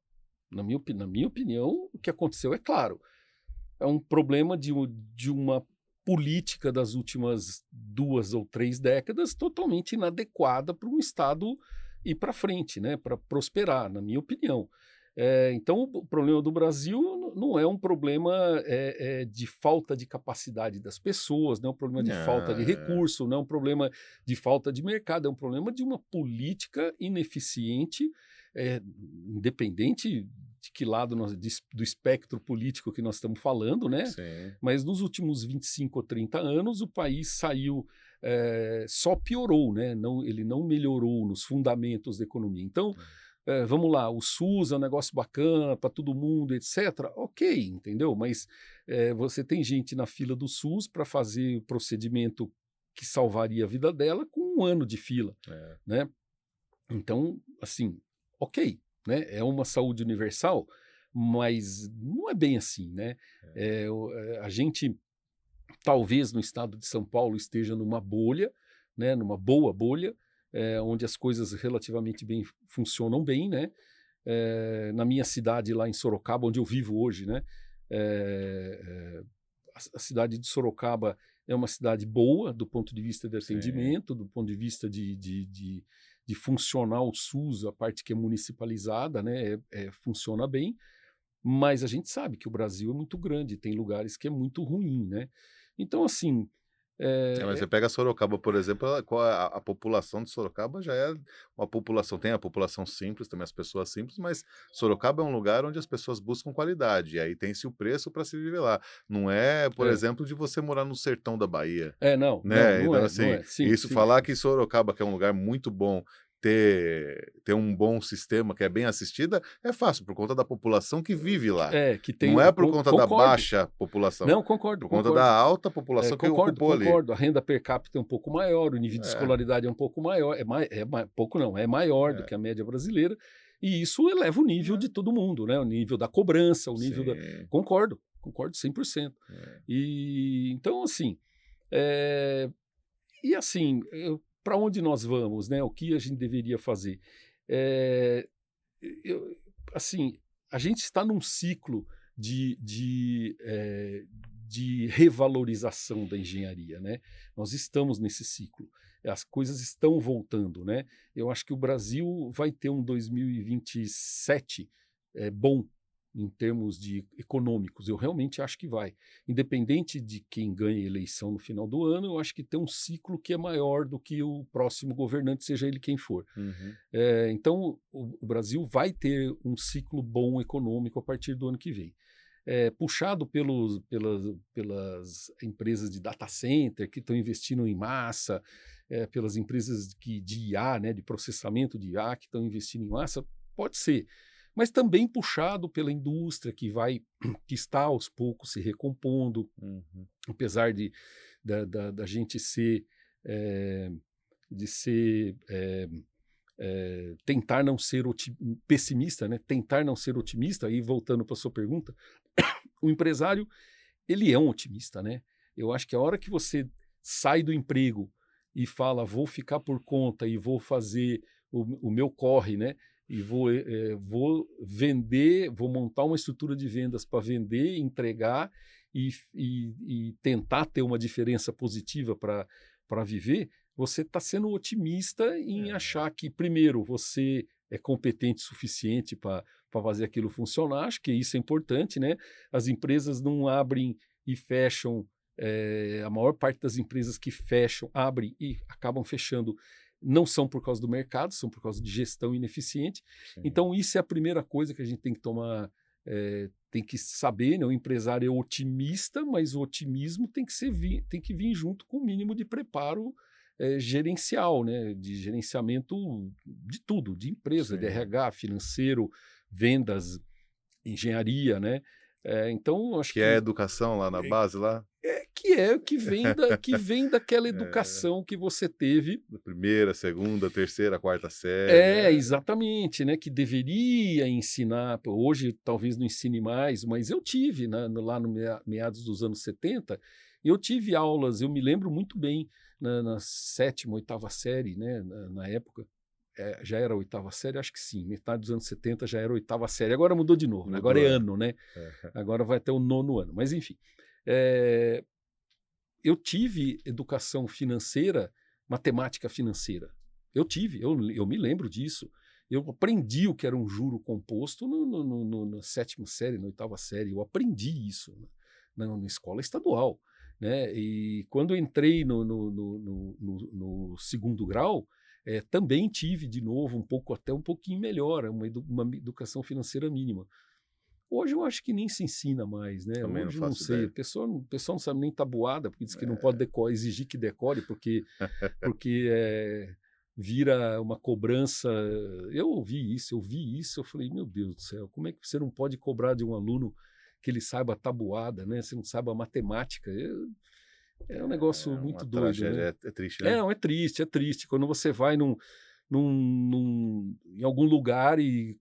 Na minha opinião, o que aconteceu é claro. É um problema de uma política das últimas 2 ou 3 décadas totalmente inadequada para um Estado ir para frente, né, para prosperar, na minha opinião. Então, o problema do Brasil não é um problema de falta de capacidade das pessoas, não é um problema de falta de Ah, recurso, não é um problema de falta de mercado, é um problema de uma política ineficiente, independente de que lado do espectro político que nós estamos falando, né? sim. Mas nos últimos 25 ou 30 anos o país saiu, só piorou, né? Ele não melhorou nos fundamentos da economia. Então, vamos lá, o SUS é um negócio bacana para todo mundo, etc. Ok, entendeu? Mas você tem gente na fila do SUS para fazer o procedimento que salvaria a vida dela com 1 ano de fila, É. né? Então, assim, ok, né? É uma saúde universal, mas não é bem assim, né? A gente, talvez no estado de São Paulo, esteja numa bolha, né? Numa boa bolha, onde as coisas relativamente bem funcionam bem, né? Na minha cidade, lá em Sorocaba, onde eu vivo hoje, né? Eh, eh, a cidade de Sorocaba é uma cidade boa do ponto de vista de Sim. atendimento, do ponto de vista de funcionar o SUS, a parte que é municipalizada, né, funciona bem, mas a gente sabe que o Brasil é muito grande, tem lugares que é muito ruim, né? Então, assim, Mas é, você pega Sorocaba, por exemplo, a população de Sorocaba já é uma população, tem a população simples, também as pessoas simples, mas Sorocaba é um lugar onde as pessoas buscam qualidade, e aí tem-se o preço para se viver lá. Não é, por é, exemplo, de você morar no sertão da Bahia, não, não, né? não Então, é, não assim, é, sim, isso sim, falar sim. que Sorocaba, que é um lugar muito bom, ter um bom sistema que é bem assistida, é fácil, por conta da população que vive lá. Que tem, Não é por conta da concordo, baixa população, não, é concordo, por conta da concordo. alta população que Concordo, ocupou ali. concordo. A renda per capita é um pouco maior, o nível de É, escolaridade é um pouco maior, pouco não, é maior do é. que a média brasileira, e isso eleva o nível de É, todo mundo, né? O nível da cobrança, o nível da. sim, Concordo 100%. é, E então, assim, é, e assim, para onde nós vamos, né? O que a gente deveria fazer? É, eu, assim, a gente está num ciclo de revalorização da engenharia, né? Nós estamos nesse ciclo. As coisas estão voltando, né? Eu acho que o Brasil vai ter um 2027 bom em termos de econômicos. Eu realmente acho que vai. Independente de quem ganhe a eleição no final do ano, eu acho que tem um ciclo que é maior do que o próximo governante, seja ele quem for. uhum, Então, o Brasil vai ter um ciclo bom econômico a partir do ano que vem. Puxado pelas empresas de data center que estão investindo em massa, pelas empresas de IA, né, de processamento de IA que estão investindo em massa, pode ser. Mas também puxado pela indústria que está aos poucos se recompondo, uhum, apesar da gente ser, de ser tentar não ser pessimista, né? Tentar não ser otimista, aí voltando para a sua pergunta, o empresário, ele é um otimista, né? Eu acho que a hora que você sai do emprego e fala, vou ficar por conta e vou fazer o meu corre, né? E vou vender, vou montar uma estrutura de vendas para vender, entregar e tentar ter uma diferença positiva para viver, você está sendo otimista em É, achar que, primeiro, você é competente o suficiente para fazer aquilo funcionar. Acho que isso é importante, né? As empresas não abrem e fecham, a maior parte das empresas que fecham, abrem e acabam fechando, não são por causa do mercado, são por causa de gestão ineficiente. sim. Então, isso é a primeira coisa que a gente tem que tomar, tem que saber, né? O empresário é otimista, mas o otimismo tem que vir junto com o mínimo de preparo gerencial, né? De gerenciamento de tudo, de empresa, de Sim. RH, financeiro, vendas, engenharia, né? Então, acho Que é a que educação lá na base lá? que vem daquela É, educação que você teve. da primeira, segunda, terceira, quarta série, Exatamente, né, que deveria ensinar, hoje talvez não ensine mais, mas eu tive, né, lá no meados dos anos 70, eu tive aulas, eu me lembro muito bem, na sétima, oitava série, né, na época, já era a oitava série, acho que sim, metade dos anos 70 já era a oitava série, agora mudou de novo, né, agora mudou, é é. ano, né, É. agora vai até o nono ano, mas enfim, eh, eu tive educação financeira, matemática financeira. Eu tive, eu me lembro disso. Eu aprendi o que era um juro composto na sétima série, na oitava série. Eu aprendi isso na escola estadual. Né? E quando eu entrei no segundo grau, também tive de novo até um pouquinho melhor, uma educação financeira mínima. Hoje eu acho que nem se ensina mais, né? Também não Hoje eu não faço sei, ideia. o pessoal não sabe nem tabuada, porque diz que não pode É. exigir que decore, porque vira uma cobrança. Eu vi isso, eu falei, meu Deus do céu, como é que você não pode cobrar de um aluno que ele saiba tabuada, né? Se não saiba matemática? É um negócio É uma muito doido, né? tragédia, é triste, né? É triste, é triste. Quando você vai em algum lugar e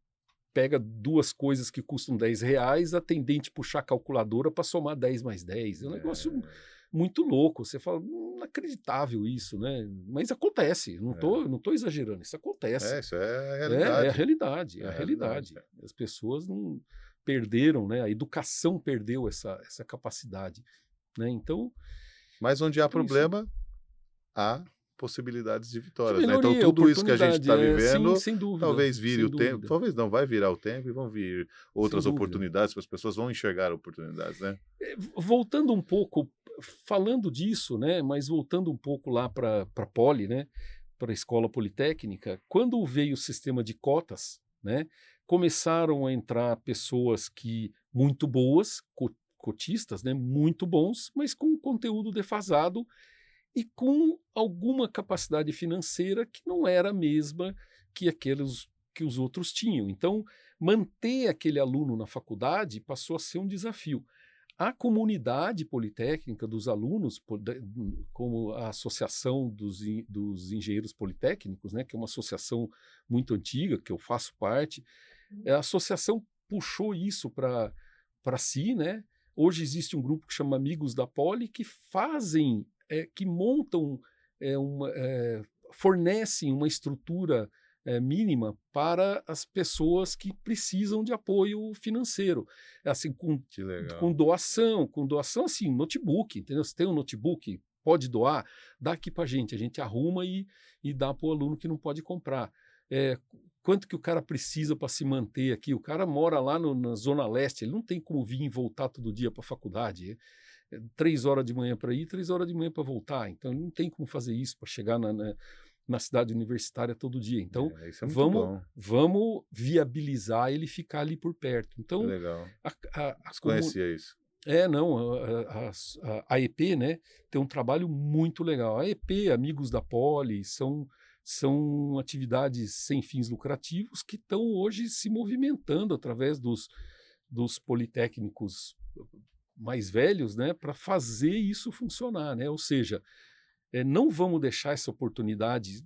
pega duas coisas que custam R$ 10, a tendente puxar a calculadora para somar 10 mais 10. É um negócio É, muito louco. Você fala, inacreditável isso, né? Mas acontece, é. não tô exagerando, isso É, acontece. isso é a É a realidade, realidade, é é a a realidade. realidade. As pessoas não perderam, né? A educação perdeu essa capacidade, né? Mas onde há Então isso. problema, há possibilidades de De vitórias, né. Então melhoria, tudo isso que a gente oportunidade, está sim, vivendo, sem dúvida, talvez vire sem o tempo, dúvida, talvez não, vai virar o tempo e vão vir sem outras dúvida. oportunidades, as pessoas vão enxergar oportunidades, né. Voltando um pouco, falando disso, né, mas voltando um pouco lá para a Poli, né, para a escola politécnica, quando veio o sistema de cotas, né, começaram a entrar pessoas que muito boas, cotistas, né, muito bons, mas com conteúdo defasado e com alguma capacidade financeira que não era a mesma que aqueles que os outros tinham. Então, manter aquele aluno na faculdade passou a ser um desafio. A comunidade politécnica dos alunos, como a Associação dos Engenheiros Politécnicos, né, que é uma associação muito antiga, que eu faço parte, a associação puxou isso para si, né? Hoje existe um grupo que chama Amigos da Poli, que fazem, que montam, fornecem uma estrutura mínima para as pessoas que precisam de apoio financeiro, assim, Que legal. com doação assim, notebook, entendeu? Você tem um notebook, pode doar, dá aqui para a gente arruma e dá para o aluno que não pode comprar. É, quanto que o cara precisa para se manter aqui? O cara mora lá na Zona Leste, ele não tem como vir e voltar todo dia para a faculdade. 3 horas de manhã para ir, 3 horas de manhã para voltar. Então, ele não tem como fazer isso para chegar na cidade universitária todo dia. Então, É, isso é muito bom, vamos viabilizar ele ficar ali por perto. que Então, legal. a, a, a, comu- Desconhecia isso. não, a EP, né, tem um trabalho muito legal. A EP, Amigos da Poli, são atividades sem fins lucrativos que estão hoje se movimentando através dos politécnicos mais velhos, né, para fazer isso funcionar, né? Ou seja, não vamos deixar essa oportunidade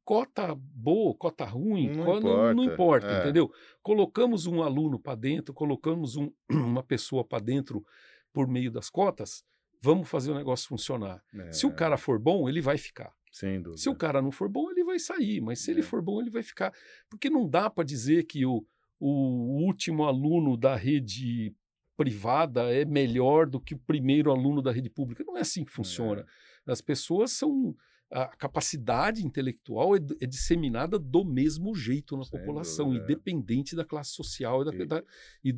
cota boa, cota ruim, Não não importa. importa, É, entendeu? Colocamos um aluno para dentro, colocamos uma pessoa para dentro por meio das cotas, vamos fazer o negócio funcionar. Se o cara é, for bom, ele vai ficar. sem Se o dúvida. cara não for bom, ele vai sair, mas se ele É, for bom, ele vai ficar. Porque não dá para dizer que o último aluno da rede privada é melhor do que o primeiro aluno da rede pública. Não é assim que funciona. é, As pessoas são. A capacidade intelectual é disseminada do mesmo jeito na sem população, dúvida. independente da classe social É. e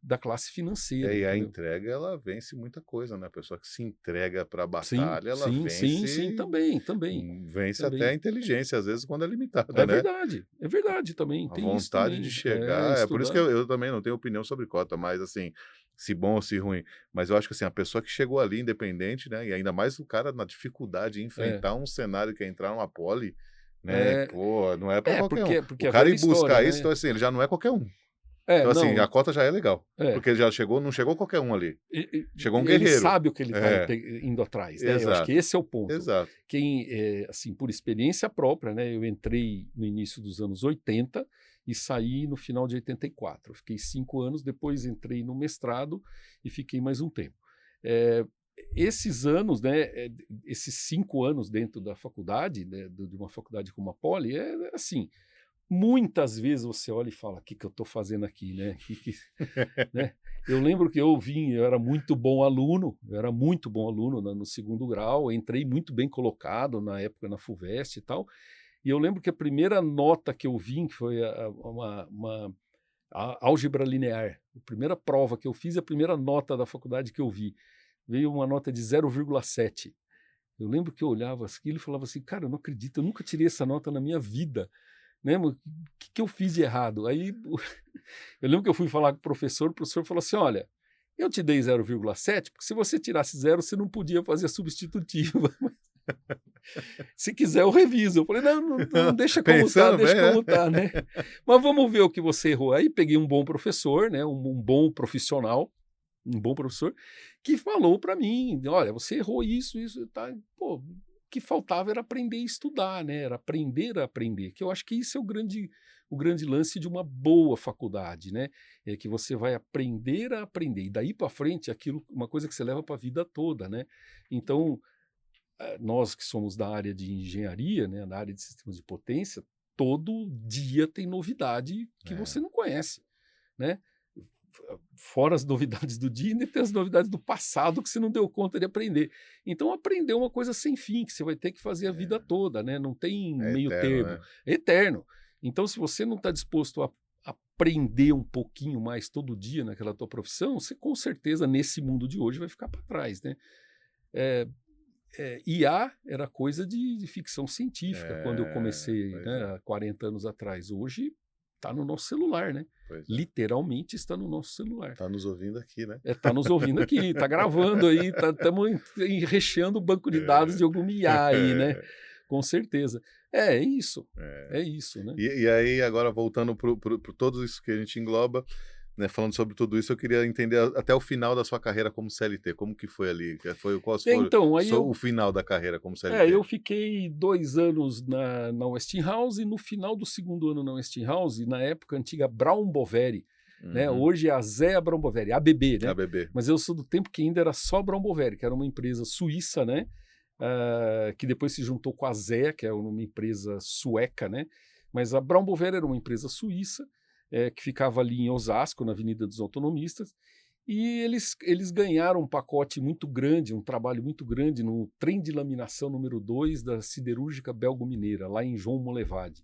da classe financeira, E a entendeu? entrega, ela vence muita coisa, né? A pessoa que se entrega para a Sim, batalha, ela sim, sim, sim, vence, também, também, vence até a também. inteligência, às vezes, quando é limitada, né? É verdade também, A tem isso vontade de também. É, chegar. É por isso que estudar. eu também não tenho opinião sobre cota, mas assim, se bom ou se ruim. Mas eu acho que assim, a pessoa que chegou ali independente, né? E ainda mais o cara na dificuldade de É, enfrentar um cenário que é entrar numa pole, né? é, Pô, não é para qualquer um. porque O a cara velha ir história, buscar isso, né? então assim, ele já não é qualquer um. É, Então assim, a não, cota já é legal. é. Porque ele já chegou, não chegou qualquer um ali. Chegou um Ele guerreiro. sabe o que ele está É, indo atrás, né? Eu acho que exato, esse é o ponto. exato. Quem, assim, por experiência própria, né? Eu entrei no início dos anos 80 e saí no final de 84. Fiquei 5 anos, depois entrei no mestrado e fiquei mais um tempo. É, esses anos, né? Esses 5 anos dentro da faculdade, né, de uma faculdade como a Poli, é assim. Muitas vezes você olha e fala: o que, que eu estou fazendo aqui, né? Né? Eu lembro que eu era muito bom aluno, eu era muito bom aluno no segundo grau, entrei muito bem colocado na época na FUVEST e tal, e eu lembro que a primeira nota que eu vim, que foi a álgebra linear, a primeira prova que eu fiz, a primeira nota da faculdade que eu vi, veio uma nota de 0,7. Eu lembro que eu olhava aquilo e falava assim: cara, eu não acredito, eu nunca tirei essa nota na minha vida, né? O que eu fiz de errado? Aí eu lembro que eu fui falar com o professor falou assim: olha, eu te dei 0,7, porque se você tirasse zero, você não podia fazer a substitutiva. Se quiser, eu reviso. Eu falei: não, não, não, Pensando deixa bem, né? como tá, né? Mas vamos ver o que você errou. Aí peguei um bom professor, né? Um bom profissional, um bom professor, que falou para mim: olha, você errou isso, tá. Pô, o que faltava era aprender a estudar, né? Era aprender a aprender, que eu acho que isso é o grande lance de uma boa faculdade, né? É que você vai aprender a aprender, e daí para frente aquilo, uma coisa que você leva para a vida toda, né? Então, nós que somos da área de engenharia, né, da área de sistemas de potência, todo dia tem novidade que você É, não conhece, né? Fora as novidades do dia, ainda tem as novidades do passado que você não deu conta de aprender. Então, aprender é uma coisa sem fim, que você vai ter que fazer a vida é, toda, né? Não tem é meio eterno, termo, né? é eterno. Então, se você não está disposto a aprender um pouquinho mais todo dia naquela tua profissão, você com certeza, nesse mundo de hoje, vai ficar para trás, né? É, IA era coisa de ficção científica quando eu É, comecei, pois né, é, há 40 anos atrás. Hoje está no nosso celular, né? pois é. Literalmente está no nosso celular. Tá nos ouvindo aqui, né? Tá nos ouvindo aqui, tá gravando aí, estamos recheando o banco de dados de alguma IA aí, né? É. Com certeza. É isso, É. é isso, né? E aí, agora voltando para tudo isso que a gente engloba, né, falando sobre tudo isso, eu queria entender até o final da sua carreira como CLT, como que foi ali? Quais foram Então, aí o final da carreira como eu CLT? fiquei 2 anos na Westinghouse e no final do segundo ano na Westinghouse, na época antiga Brown Boveri, né? Uhum. Hoje é a ZEA Brown Boveri, ABB, né? ABB. Mas eu sou do tempo que ainda era só Brown Boveri, que era uma empresa suíça, né? Que depois se juntou com a ZEA, que é uma empresa sueca, né? Mas a Brown Boveri era uma empresa suíça, que ficava ali em Osasco, na Avenida dos Autonomistas, e eles ganharam um pacote muito grande, um trabalho muito grande no trem de laminação número 2 da siderúrgica belgo-mineira, lá em João Molevade.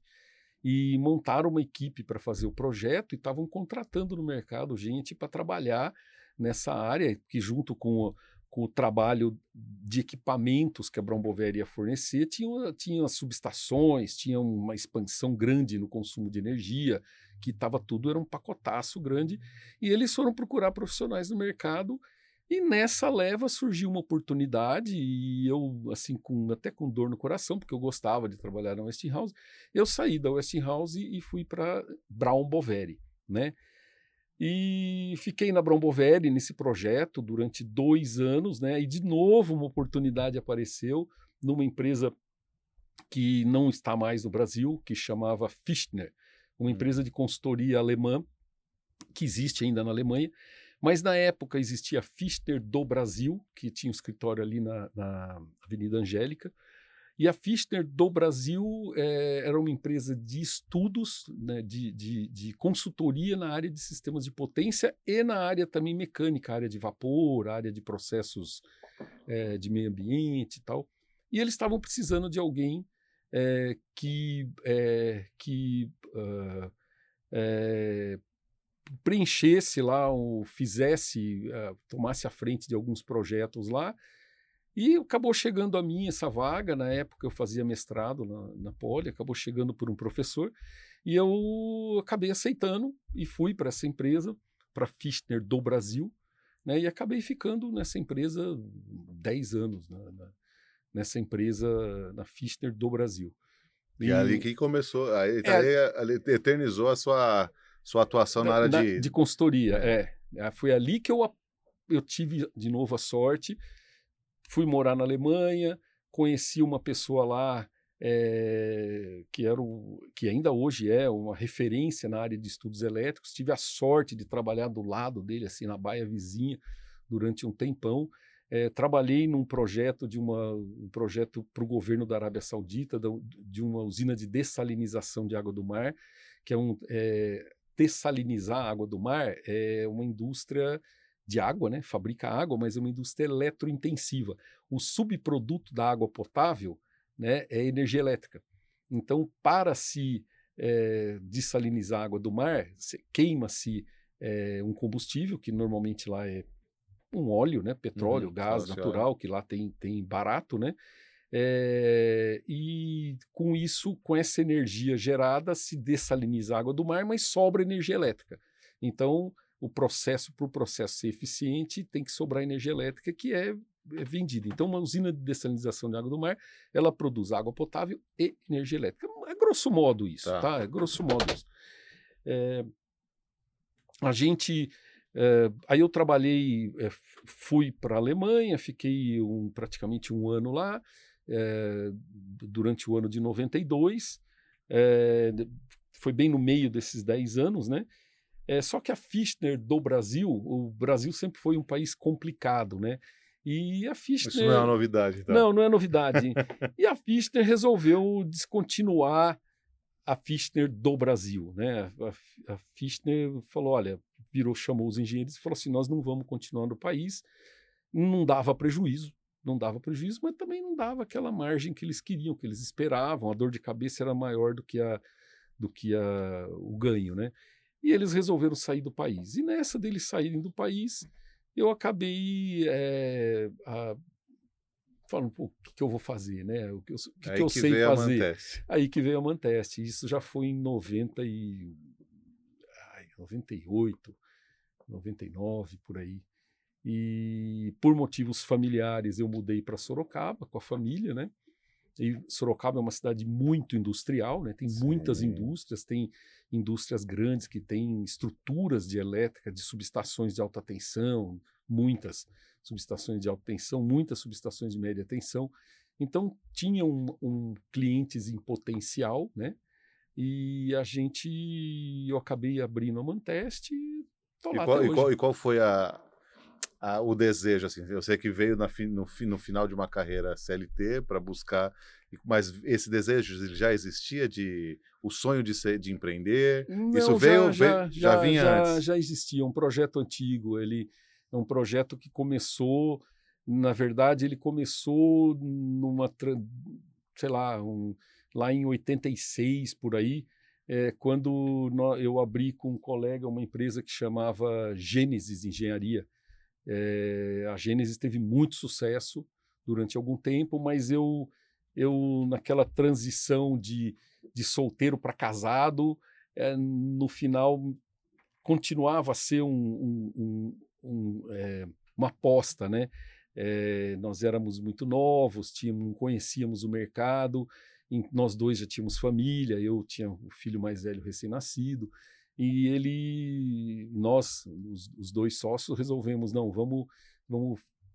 E montaram uma equipe para fazer o projeto e estavam contratando no mercado gente para trabalhar nessa área, que junto com o trabalho de equipamentos que a Brown Boveri ia fornecer, tinha subestações, tinha uma expansão grande no consumo de energia, que estava tudo, era um pacotaço grande, e eles foram procurar profissionais no mercado, e nessa leva surgiu uma oportunidade, e eu, assim, até com dor no coração, porque eu gostava de trabalhar na Westinghouse, eu saí da Westinghouse e fui para Brown Boveri, né? E fiquei na Brown Boveri nesse projeto durante 2 anos, né? E de novo uma oportunidade apareceu numa empresa que não está mais no Brasil, que chamava Fichtner, uma Hum. empresa de consultoria alemã, que existe ainda na Alemanha, mas na época existia a Fichtner do Brasil, que tinha um escritório ali na Avenida Angélica, e a Fichtner do Brasil era uma empresa de estudos, né, de consultoria na área de sistemas de potência e na área também mecânica, área de vapor, área de processos de meio ambiente e tal. E eles estavam precisando de alguém que preenchesse lá, tomasse a frente de alguns projetos lá, e acabou chegando a mim essa vaga. Na época eu fazia mestrado na Poli, acabou chegando por um professor, e eu acabei aceitando e fui para essa empresa, para a Fichtner do Brasil, né, e acabei ficando nessa empresa 10 anos, nessa empresa, na Fichtner do Brasil. E é ali E que começou, aí é, daí ali eternizou a sua atuação na área de consultoria, é. foi ali que eu tive de novo a sorte. Fui morar na Alemanha, conheci uma pessoa lá que ainda hoje é uma referência na área de estudos elétricos. Tive a sorte de trabalhar do lado dele, assim, na baia vizinha, durante um tempão. Trabalhei num projeto um projeto para o governo da Arábia Saudita, de uma usina de dessalinização de água do mar, que dessalinizar a água do mar é uma indústria de água, né? Fabrica água, mas é uma indústria eletrointensiva. O subproduto da água potável, né, é energia elétrica. Então, para se dessalinizar a água do mar, queima-se um combustível, que normalmente lá é um óleo, né, petróleo, Uhum. gás Nossa, olha. natural, que lá tem barato, né? E com isso, com essa energia gerada, se dessaliniza a água do mar, mas sobra energia elétrica. Então, para o processo ser eficiente, tem que sobrar energia elétrica que é vendida. Então, uma usina de dessalinização de água do mar, ela produz água potável e energia elétrica. É grosso modo isso, Tá. tá? É grosso modo isso. A gente, aí eu trabalhei, fui para a Alemanha, fiquei praticamente um ano lá, durante o ano de 92, foi bem no meio desses 10 anos, né? Só que a Fichtner do Brasil, o Brasil sempre foi um país complicado, né? E a Isso não é uma Fichtner, novidade, então. não, não é novidade. E a Fichtner resolveu descontinuar a Fichtner do Brasil, né? A Fichtner falou, olha, chamou os engenheiros e falou assim, nós não vamos continuar no país. Não dava prejuízo, mas também não dava aquela margem que eles queriam, que eles esperavam. A dor de cabeça era maior do que o ganho, né? E eles resolveram sair do país. E nessa deles saírem do país, eu acabei falando, pô, o que eu vou fazer, né? O que Aí eu que sei veio a fazer? Manteste. Aí que veio a Manteste. Isso já foi em 98, 99, por aí. E por motivos familiares eu mudei para Sorocaba com a família, né? E Sorocaba é uma cidade muito industrial, né? Tem muitas Sim. indústrias, tem indústrias grandes que têm estruturas de elétrica, de subestações de alta tensão, muitas subestações de alta tensão, muitas subestações de média tensão. Então tinha clientes em potencial, né? E eu acabei abrindo a Manteste e estou E lá até qual, e hoje. qual, e qual foi o desejo, assim? Eu sei que veio no final de uma carreira CLT para buscar, mas esse desejo ele já existia o sonho de empreender? Isso Não, já, já, já já, vinha já, antes? já existia um projeto antigo. Ele é um projeto que começou, na verdade, ele começou sei lá, lá em 86 por aí, quando eu abri com um colega uma empresa que chamava Gênesis Engenharia. A Gênesis teve muito sucesso durante algum tempo, mas eu naquela transição de solteiro para casado, no final continuava a ser uma aposta, né? Nós éramos muito novos, não conhecíamos o mercado, nós dois já tínhamos família, eu tinha o filho mais velho recém-nascido, e os dois sócios, resolvemos, não, vamos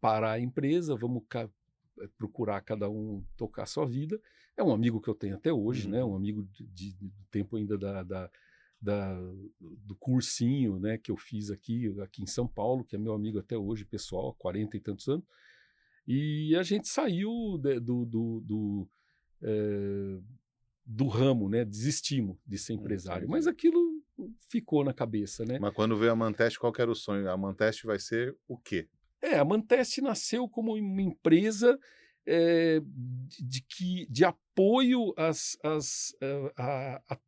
parar a empresa, vamos procurar cada um tocar a sua vida, É um amigo que eu tenho até hoje, né? Um Uhum. amigo do tempo ainda da- do cursinho, né, que eu fiz aqui em São Paulo, que é meu amigo até hoje, pessoal, há 40 e tantos anos. E a gente saiu eh, do ramo, né? Desistimos de ser empresário, mas Entendi. aquilo ficou na cabeça, né? Mas quando veio a Manteste, qual que era o sonho? A Manteste vai ser o quê? A Manteste nasceu como uma empresa de apoio a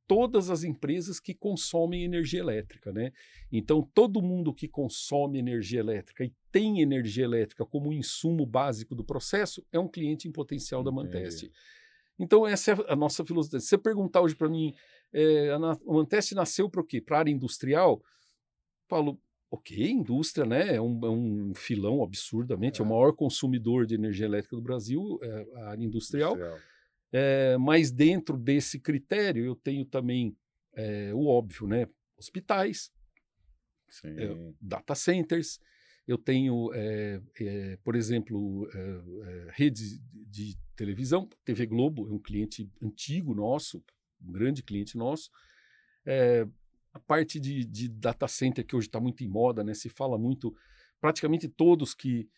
todas as empresas que consomem energia elétrica, né? Então, todo mundo que consome energia elétrica e tem energia elétrica como insumo básico do processo é um cliente em potencial da Entendi. Manteste. Então, essa é a nossa filosofia. Se você perguntar hoje para mim, a Manteste nasceu para o quê? Para a área industrial? Falo, ok, indústria, né? É um filão absurdamente, é o É, maior consumidor de energia elétrica do Brasil, a área industrial. industrial. Mas dentro desse critério, eu tenho também o óbvio, né? Hospitais, Sim, data centers, eu tenho, por exemplo, redes de televisão. TV Globo é um cliente antigo nosso, um grande cliente nosso. É, a parte de data center, que hoje está muito em moda, né? Se fala muito, praticamente todos que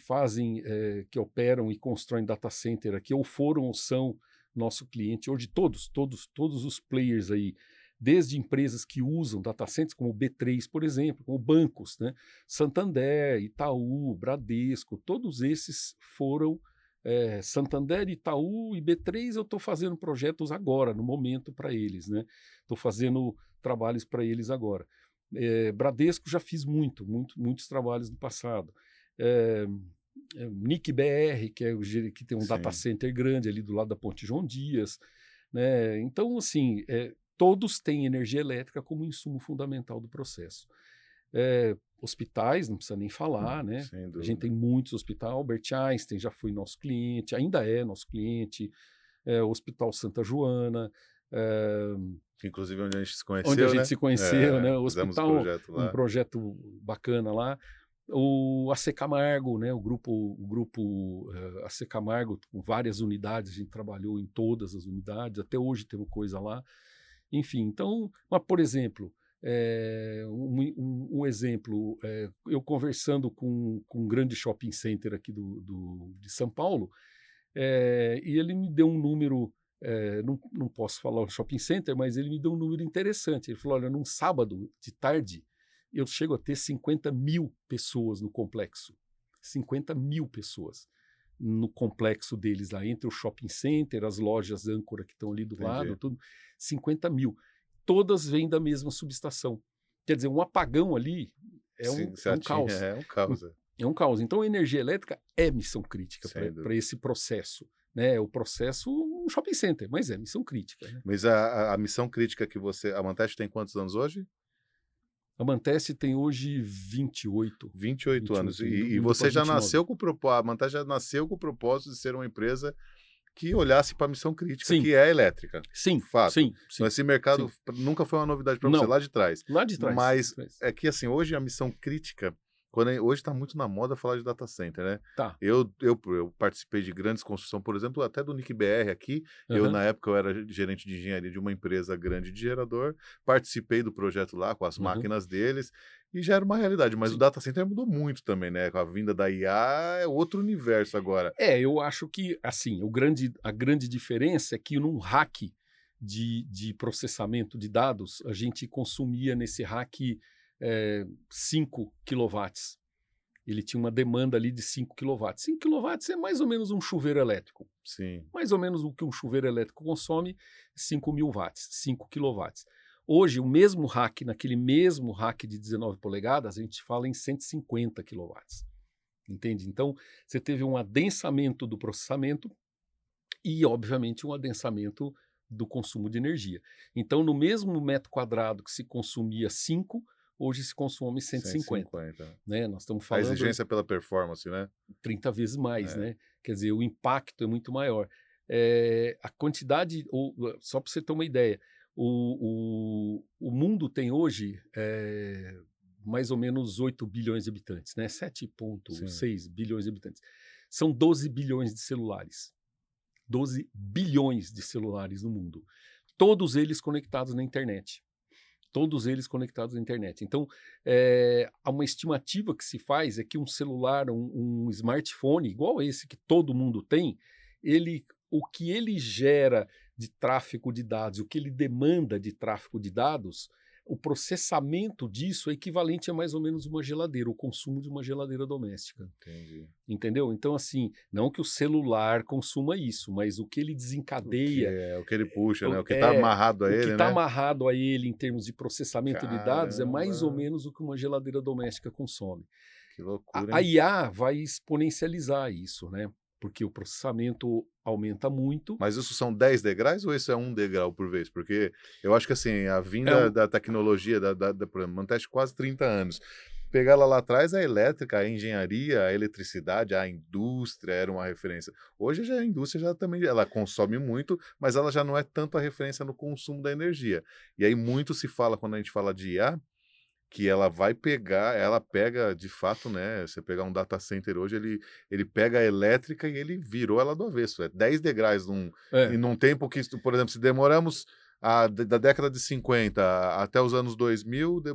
fazem, que operam e constroem data center aqui, ou foram ou são nosso cliente. Hoje todos os players aí, desde empresas que usam data centers, como o B3, por exemplo, como bancos, né? Santander, Itaú, Bradesco, todos esses foram Santander, Itaú e B3. Eu estou fazendo projetos agora, no momento, para eles, né? Estou fazendo trabalhos para eles agora. Bradesco já fiz muitos trabalhos no passado. É, Nick BR, que que tem um data sim. center grande ali do lado da Ponte João Dias, né? Então, assim, todos têm energia elétrica como insumo fundamental do processo. Hospitais, não precisa nem falar, né? Sem A gente tem dúvida. muitos hospitais. Albert Einstein já foi nosso cliente, ainda é nosso cliente. O Hospital Santa Joana, é, Inclusive onde a gente se onde a conheceu, gente né? se conheceu, É, né? O fizemos o hospital, projeto um lá. projeto bacana lá. O AC Camargo, né? O grupo AC Camargo, com várias unidades, a gente trabalhou em todas as unidades, até hoje temos coisa lá. Enfim, então, mas, por exemplo, um exemplo, eu conversando com um grande shopping center aqui de São Paulo, e ele me deu um número, não posso falar o shopping center, mas ele me deu um número interessante. Ele falou: olha, num sábado de tarde, eu chego a ter 50.000 pessoas no complexo. 50.000 pessoas no complexo deles lá, entre o shopping center, as lojas âncora que estão ali do lado, Entendi. tudo. 50.000. Todas vêm da mesma subestação. Quer dizer, um apagão ali é um, Sim, você é um atinge, caos. é um caos. É. É um caos. Então, a energia elétrica é missão crítica Sem para dúvida. esse processo. Né? O processo, um shopping center, mas é missão crítica. Né? Mas a missão crítica que você. A Manteste tem quantos anos hoje? A Manteste tem hoje 28, 28 anos. 28 indo, E indo para você já 29. nasceu com o propósito. A Manteste já nasceu com o propósito de ser uma empresa que olhasse para a missão crítica, Sim, que é a elétrica. sim, Fato. sim, Então, sim, esse mercado sim. nunca foi uma novidade para você, Não, lá de trás. lá de trás. Mas é que, assim, hoje a missão crítica, hoje está muito na moda falar de data center, né? Tá. Eu participei de grandes construções, por exemplo, até do Nick BR aqui. Aham, Na época, eu era gerente de engenharia de uma empresa grande de gerador, participei do projeto lá com as aham, máquinas deles, e já era uma realidade. Mas o sim. data center mudou muito também, né? Com a vinda da IA, é outro universo agora. Eu acho que, assim, a grande diferença é que num rack de processamento de dados, a gente consumia nesse rack 5 quilowatts. Ele tinha uma demanda ali de 5 quilowatts. 5 quilowatts é mais ou menos um chuveiro elétrico. Sim, Mais ou menos o que um chuveiro elétrico consome, 5.000 watts, 5 quilowatts. Hoje, o mesmo rack, naquele mesmo rack de 19 polegadas, a gente fala em 150 quilowatts. Entende? Então, você teve um adensamento do processamento e, obviamente, um adensamento do consumo de energia. Então, no mesmo metro quadrado que se consumia 5, hoje se consome 150. 150. Né? Nós estamos A falando exigência pela performance, né? 30 vezes mais, É. né? Quer dizer, o impacto é muito maior. A quantidade, só para você ter uma ideia, o mundo tem hoje mais ou menos 8 bilhões de habitantes, né? Sim. 7,6 bilhões de habitantes. São 12 bilhões de celulares. 12 bilhões de celulares no mundo, todos eles conectados na internet. Todos eles conectados à internet. Então, há uma estimativa que se faz é que um celular, um smartphone igual esse que todo mundo tem, o que ele gera de tráfego de dados, o que ele demanda de tráfego de dados, o processamento disso é equivalente a mais ou menos uma geladeira, o consumo de uma geladeira doméstica. Entendi. Entendeu? Então, assim, não que o celular consuma isso, mas o que ele desencadeia O que ele puxa, né? O que está é, amarrado a o que ele, está né? amarrado a ele em termos de processamento de dados é mais ou Caramba, menos o que uma geladeira doméstica consome. que A, loucura, a hein? IA vai exponencializar isso, né? Porque o processamento aumenta muito. Mas isso são 10 degraus ou isso é um degrau por vez? Porque eu acho que assim, a É vinda um, da tecnologia, por exemplo, Manteste quase 30 anos. Pegar ela lá atrás, a elétrica, a engenharia, a eletricidade, a indústria era uma referência. Hoje já a indústria já também, ela consome muito, mas ela já não é tanto a referência no consumo da energia. E aí muito se fala, quando a gente fala de IA, que ela pega de fato, né, você pegar um data center hoje, ele pega a elétrica e ele virou ela do avesso, é 10 degraus e é, num tempo que, por exemplo, se demoramos da década de 50 até os anos 2000, é.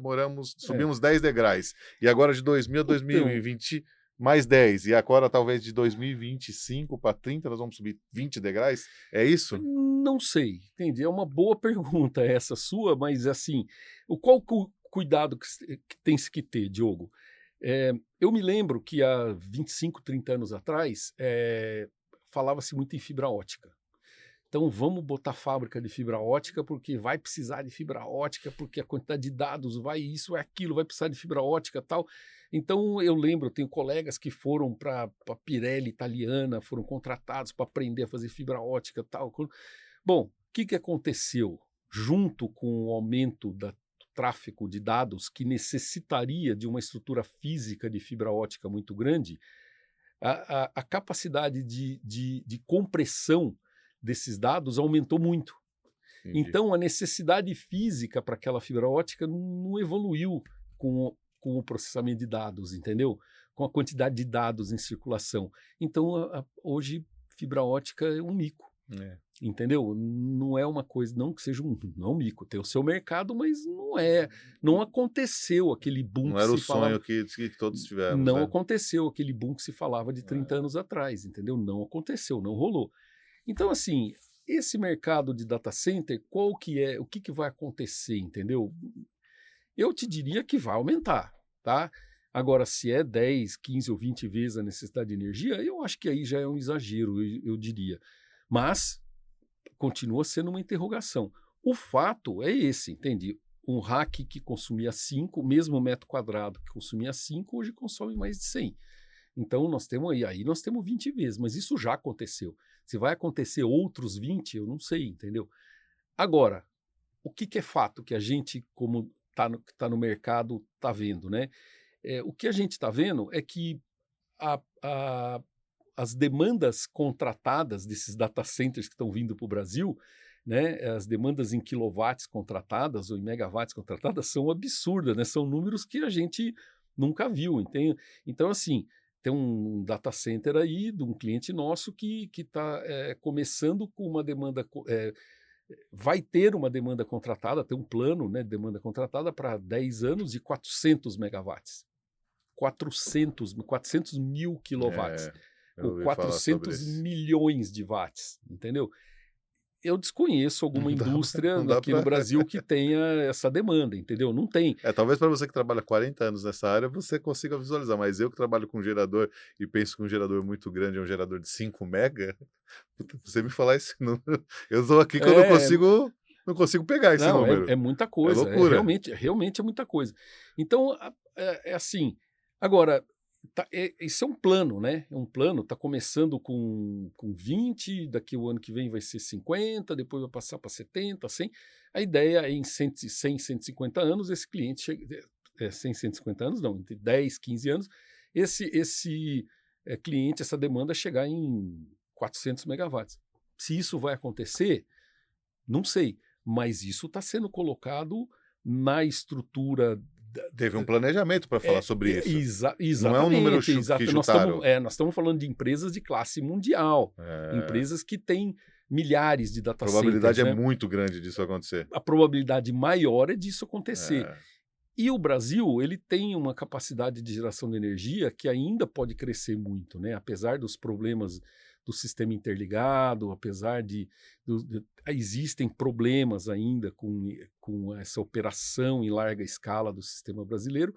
subimos 10 degraus, e agora de 2000 a Então, 2020, mais 10, e agora talvez de 2025 para 30 nós vamos subir 20 degraus, é isso? não sei, entendi. É uma boa pergunta essa sua, mas assim, qual cuidado que tem-se que ter, Diogo? Eu me lembro que há 25, 30 anos atrás, falava-se muito em fibra ótica. Então vamos botar fábrica de fibra ótica porque vai precisar de fibra ótica, porque a quantidade de dados vai isso, vai aquilo, vai precisar de fibra ótica tal. Então eu lembro, eu tenho colegas que foram para a Pirelli italiana, foram contratados para aprender a fazer fibra ótica tal. Bom, o que aconteceu? Junto com o aumento do tráfego de dados, que necessitaria de uma estrutura física de fibra ótica muito grande, a capacidade de compressão desses dados aumentou muito. Entendi. Então, a necessidade física para aquela fibra ótica não evoluiu com o processamento de dados, entendeu? Com a quantidade de dados em circulação. Então, hoje, fibra ótica é um mico. É. Entendeu? Não é uma coisa, não que seja não é um mico, tem o seu mercado, mas não aconteceu aquele boom Não que era o se falava, sonho que todos tivemos, não né? aconteceu aquele boom que se falava de 30 É. anos atrás, entendeu? Não aconteceu, não rolou. Então, assim, esse mercado de data center, qual que é, o que que vai acontecer, entendeu? Eu te diria que vai aumentar, tá? Agora, se é 10, 15 ou 20 vezes a necessidade de energia, eu acho que aí já é um exagero, eu diria. Mas continua sendo uma interrogação. O fato é esse, entende? Um rack que consumia 5, mesmo metro quadrado que consumia 5, hoje consome mais de 100. Então nós temos aí nós temos 20 vezes, mas isso já aconteceu. Se vai acontecer outros 20, eu não sei, entendeu? Agora, o que, que é fato que a gente, como tá no mercado, está vendo, né? O que a gente está vendo é que a, a, as demandas contratadas desses data centers que estão vindo para o Brasil, né, as demandas em quilowatts contratadas ou em megawatts contratadas são absurdas, né, são números que a gente nunca viu. Então, assim, tem um data center aí de um cliente nosso que está começando com uma demanda, vai ter uma demanda contratada, tem um plano, né, de demanda contratada para 10 anos de 400 megawatts. 400 mil quilowatts, É, eu com ouvi falar sobre 400 isso. milhões de watts, entendeu? Eu desconheço alguma Não dá indústria não dá aqui no pra Brasil que tenha essa demanda, entendeu? Não tem. talvez para você que trabalha 40 anos nessa área, você consiga visualizar, mas eu que trabalho com gerador e penso que um gerador muito grande é um gerador de 5 mega, puta, você me falar esse número, eu estou aqui que eu É, não consigo pegar esse não, número. é muita É coisa, loucura. realmente é muita coisa. Então, é assim, agora, isso é um plano, né? É um plano, está começando com 20, daqui o ano que vem vai ser 50, depois vai passar para 70, 100. A ideia é em 100, 100, 150 anos, esse cliente chega, 100, 150 anos, não, entre 10, 15 anos, esse cliente, essa demanda chegar em 400 megawatts. Se isso vai acontecer, não sei, mas isso está sendo colocado na estrutura Teve um planejamento para falar sobre isso. Não é um número Exatamente, que nós chutaram. estamos falando de empresas de classe mundial, É, empresas que têm milhares de a data probabilidade centers, é né? muito grande disso acontecer. A probabilidade maior é disso acontecer. É, E o Brasil, ele tem uma capacidade de geração de energia que ainda pode crescer muito, né? Apesar dos problemas do sistema interligado, apesar existem problemas ainda com essa operação em larga escala do sistema brasileiro,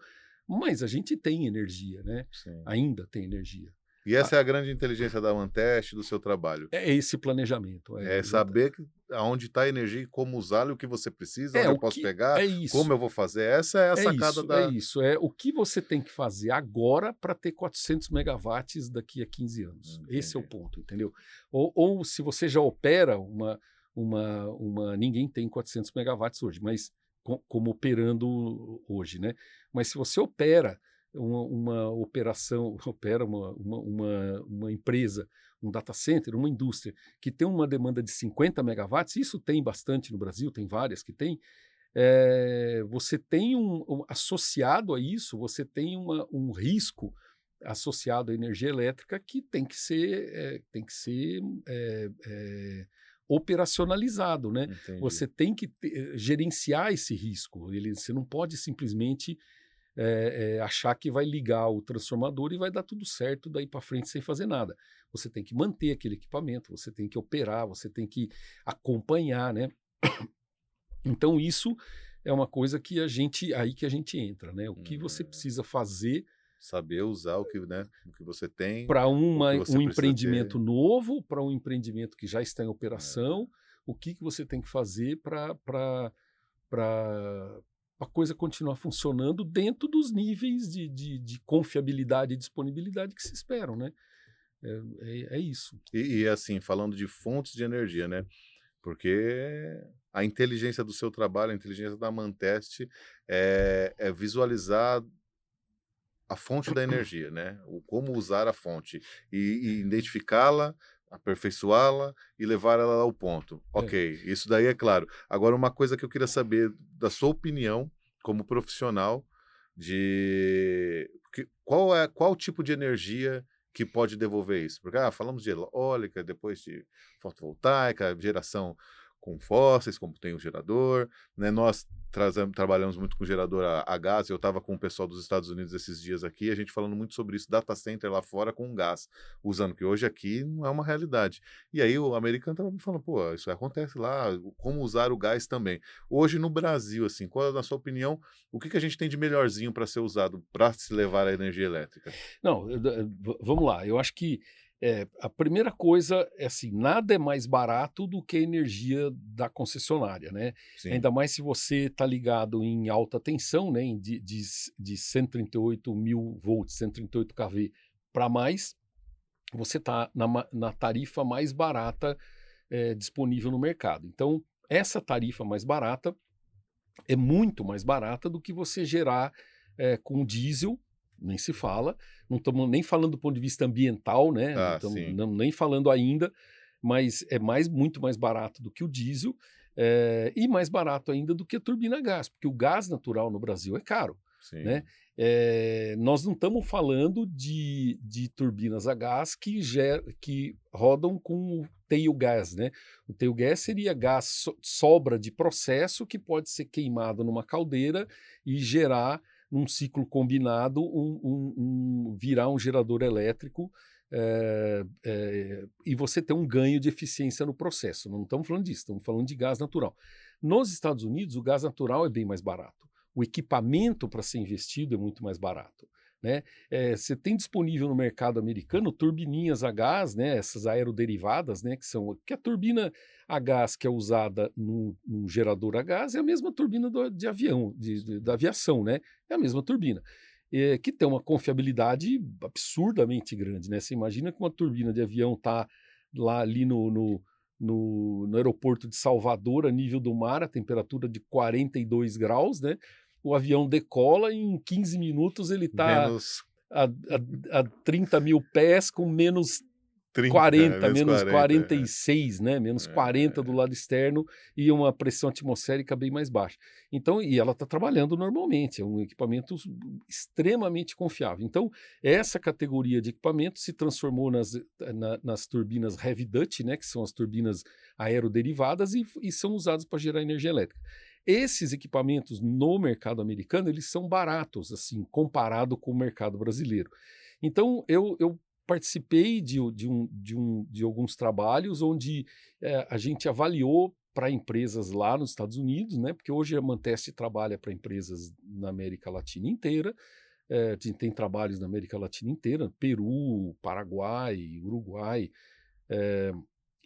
mas a gente tem energia, né? sim. Ainda tem energia. E Ah, essa é a grande inteligência da Manteste, do seu trabalho. é esse planejamento, É saber aonde está a energia e como usá-la, e o que você precisa, onde eu o posso que pegar, é como isso. eu vou fazer. Essa é a sacada É da. isso. É o que você tem que fazer agora para ter 400 megawatts daqui a 15 anos. Esse é o Entendi. ponto, entendeu? Ou se você já opera ninguém tem 400 megawatts hoje, mas como operando hoje, né? Mas se você opera uma operação, opera uma empresa, um data center, uma indústria que tem uma demanda de 50 megawatts, isso tem bastante no Brasil, tem várias que tem, você tem associado a isso, você tem um risco associado à energia elétrica que tem que ser operacionalizado, né? Entendi. Você tem que gerenciar esse risco. Você não pode simplesmente achar que vai ligar o transformador e vai dar tudo certo daí para frente sem fazer nada. Você tem que manter aquele equipamento, você tem que operar, você tem que acompanhar, né? Então isso é uma coisa que aí que a gente entra, né? O que você Hum, precisa fazer saber usar o que, né, o que você tem, para o que você um precisa ter. empreendimento novo, para um empreendimento que já está em É, operação, o que você tem que fazer para a coisa continuar funcionando dentro dos níveis de confiabilidade e disponibilidade que se esperam, né? É isso. assim, falando de fontes de energia, né? Porque a inteligência do seu trabalho, a inteligência da Manteste é visualizar a fonte da energia, né? O como usar a fonte e identificá-la, aperfeiçoá-la e levar ela ao ponto. É. Ok, isso daí é claro. Agora, uma coisa que eu queria saber da sua opinião como profissional qual tipo de energia que pode devolver isso? Porque falamos de eólica, depois de fotovoltaica, geração com fósseis, como tem o gerador, né? Nós trabalhamos muito com gerador a gás. Eu estava com o pessoal dos Estados Unidos esses dias aqui, a gente falando muito sobre isso, data center lá fora com gás, usando, que hoje aqui não é uma realidade. E aí o americano estava me falando, pô, isso acontece lá, como usar o gás também. Hoje no Brasil, assim, qual é, na sua opinião, o que a gente tem de melhorzinho para ser usado para se levar a energia elétrica? Não, vamos lá. Eu acho que a primeira coisa é assim, nada é mais barato do que a energia da concessionária, né? Sim, Ainda mais se você está ligado em alta tensão, né? De 138 mil volts, 138 kV para mais, você está na tarifa mais barata disponível no mercado. Então, essa tarifa mais barata é muito mais barata do que você gerar com diesel, nem se fala, não estamos nem falando do ponto de vista ambiental, né? Não ah, estamos sim, nem falando ainda, mas é muito mais barato do que o diesel e mais barato ainda do que a turbina a gás, porque o gás natural no Brasil é caro, né? sim, Nós não estamos falando de turbinas a gás que rodam com o tail gas, né? O tail gas seria gás sobra de processo que pode ser queimado numa caldeira e gerar, num ciclo combinado, virar um gerador elétrico e você ter um ganho de eficiência no processo. Não estamos falando disso, estamos falando de gás natural. Nos Estados Unidos, o gás natural é bem mais barato. O equipamento para ser investido é muito mais barato, né? Você tem disponível no mercado americano turbininhas a gás, né? Essas aeroderivadas, né? Que a turbina a gás que é usada no gerador a gás é a mesma turbina de avião, da aviação, né? É a mesma turbina. Que tem uma confiabilidade absurdamente grande, né? Você imagina que uma turbina de avião está lá ali no aeroporto de Salvador, a nível do mar, a temperatura de 42 graus, né? O avião decola e em 15 minutos ele está menos, a 30 mil pés com menos -30, 40, menos -40, 46, né, menos 40 do lado externo e uma pressão atmosférica bem mais baixa. Então e ela está trabalhando normalmente, é um equipamento extremamente confiável. Então, essa categoria de equipamento se transformou nas turbinas heavy duty, né, que são as turbinas aeroderivadas e são usadas para gerar energia elétrica. Esses equipamentos no mercado americano, eles são baratos, assim, comparado com o mercado brasileiro. Então eu participei de alguns trabalhos onde a gente avaliou para empresas lá nos Estados Unidos, né? Porque hoje a Manteste trabalha para empresas na América Latina inteira, tem trabalhos na América Latina inteira, Peru, Paraguai, Uruguai, eh,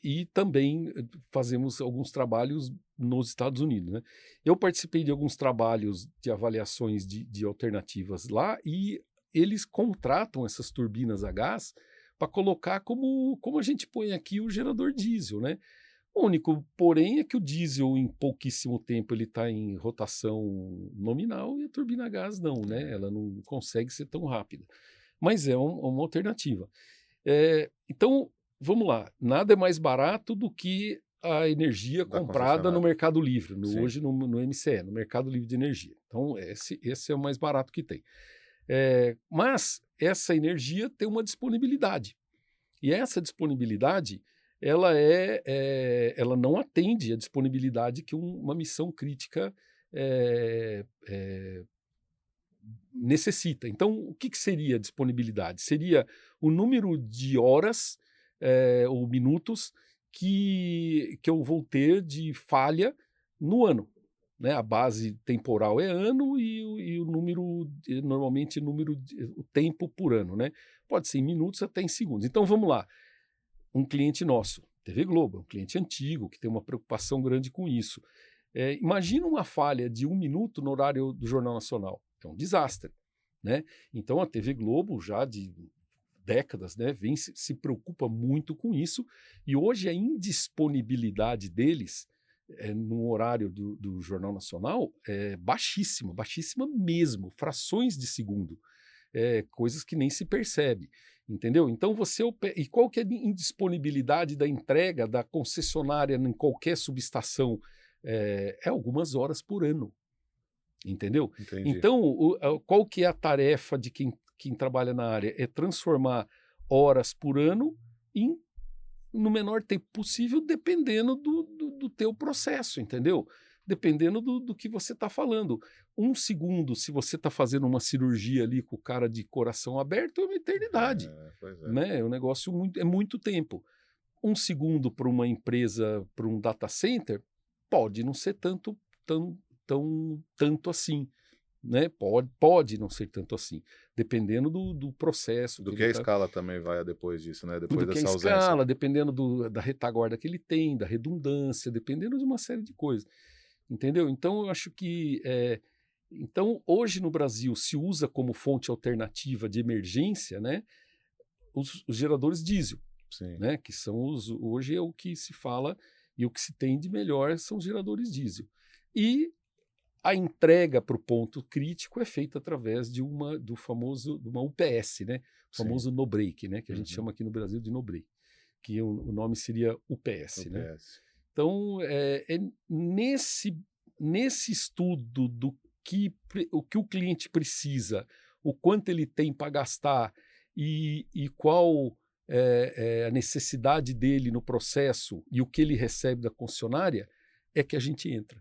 e também fazemos alguns trabalhos nos Estados Unidos, né? Eu participei de alguns trabalhos de avaliações de alternativas lá e eles contratam essas turbinas a gás para colocar como a gente põe aqui o gerador diesel, né? O único porém é que o diesel em pouquíssimo tempo ele está em rotação nominal e a turbina a gás não, né? Ela não consegue ser tão rápida, mas é uma alternativa. Então, vamos lá, nada é mais barato do que a energia Da comprada no concessionária. Mercado Livre, Sim. hoje no MCE, no Mercado Livre de Energia. Então, esse é o mais barato que tem. Mas essa energia tem uma disponibilidade. E essa disponibilidade, ela não atende a disponibilidade que uma missão crítica eh, eh, necessita. Então, o que seria a disponibilidade? Seria o número de horas ou minutos que eu vou ter de falha no ano. Né? A base temporal é ano e o número, normalmente, o tempo por ano. Né? Pode ser em minutos até em segundos. Então, vamos lá. Um cliente nosso, TV Globo, um cliente antigo, que tem uma preocupação grande com isso. Imagina uma falha de 1 minuto no horário do Jornal Nacional. É um desastre. Né? Então a TV Globo, já de décadas, né, se preocupa muito com isso, e hoje a indisponibilidade deles no horário do Jornal Nacional é baixíssima, baixíssima mesmo, frações de segundo, coisas que nem se percebe. Entendeu? Então e qual que é a indisponibilidade da entrega da concessionária em qualquer subestação? É algumas horas por ano. Entendeu? Entendi. Então, qual que é a tarefa de quem trabalha na área? É transformar horas por ano no menor tempo possível, dependendo do teu processo, entendeu? Dependendo do que você está falando. 1 segundo, se você está fazendo uma cirurgia ali com o cara de coração aberto, é uma eternidade. Pois é. Né? É um negócio é muito tempo. 1 segundo para uma empresa, para um data center, pode não ser tanto assim, né? Pode não ser tanto assim, dependendo do processo Do que que ele a está, escala também vai depois disso, né? Depois do que a dessa ausência. escala, dependendo da retaguarda que ele tem, da redundância, dependendo de uma série de coisas, entendeu? Então eu acho que então hoje no Brasil se usa como fonte alternativa de emergência, né? Os geradores diesel, Sim. né? Que são hoje é o que se fala e o que se tem de melhor são os geradores diesel. E a entrega para o ponto crítico é feita através de uma UPS, né? O Sim. famoso no-break, né? Que a gente Uhum. chama aqui no Brasil de no-break, que o nome seria UPS, O né? PS. Então, nesse estudo o que o cliente precisa, o quanto ele tem para gastar e qual a necessidade dele no processo e o que ele recebe da concessionária, é que a gente entra.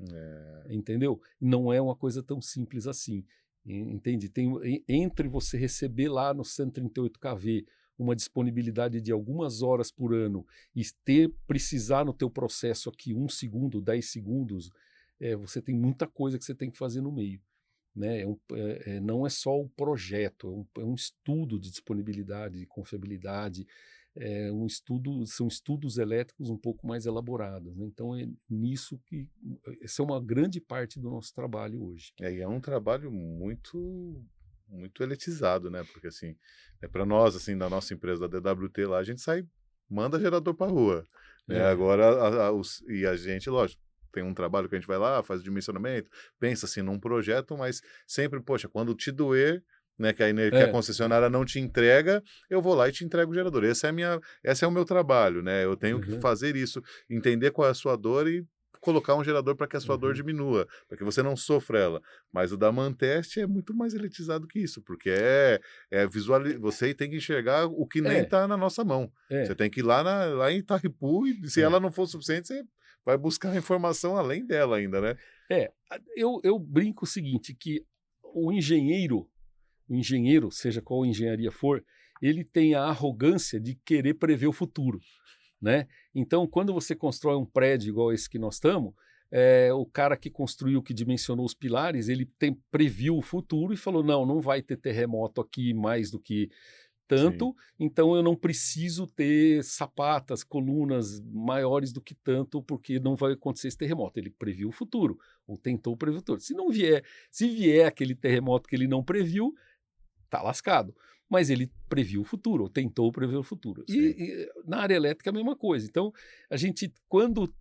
Entendeu? Não é uma coisa tão simples assim. Entende? Entre você receber lá no 138 kV uma disponibilidade de algumas horas por ano e precisar no teu processo aqui 1 segundo, 10 segundos, você tem muita coisa que você tem que fazer no meio. Né? Não é só o projeto, é um estudo de disponibilidade, de confiabilidade, são estudos elétricos um pouco mais elaborados. Né? Então é nisso que essa é uma grande parte do nosso trabalho hoje. E é um trabalho muito elitizado, né? Porque assim, para nós, assim, da nossa empresa, da DWT lá, a gente manda gerador para rua, né? É, Agora e a gente, lógico, tem um trabalho que a gente vai lá, faz o dimensionamento, pensa assim num projeto, mas sempre, poxa, quando te doer, né, que a É, concessionária não te entrega, eu vou lá e te entrego o gerador. Esse é o meu trabalho, né, eu tenho que aham, fazer isso, entender qual é a sua dor e colocar um gerador para que a sua dor aham. diminua, para que você não sofra ela. Mas o da Manteste é muito mais elitizado que isso, porque você tem que enxergar o que nem É, está na nossa mão. Você é, tem que ir lá em Itaipu e se ela é. não for suficiente, você vai buscar a informação além dela ainda, né. Eu brinco o seguinte, que o engenheiro, seja qual engenharia for, ele tem a arrogância de querer prever o futuro, né. Então, quando você constrói um prédio igual esse que nós estamos, o cara que construiu, que dimensionou os pilares, ele previu o futuro e falou: "Não, não vai ter terremoto aqui mais do que Sim, tanto, então eu não preciso ter sapatas, colunas maiores do que tanto, porque não vai acontecer esse terremoto". Ele previu o futuro, ou tentou prever o futuro. Se vier aquele terremoto que ele não previu, tá lascado. Mas ele previu o futuro, ou tentou prever o futuro. sim. Na área elétrica é a mesma coisa. Então, a gente, quando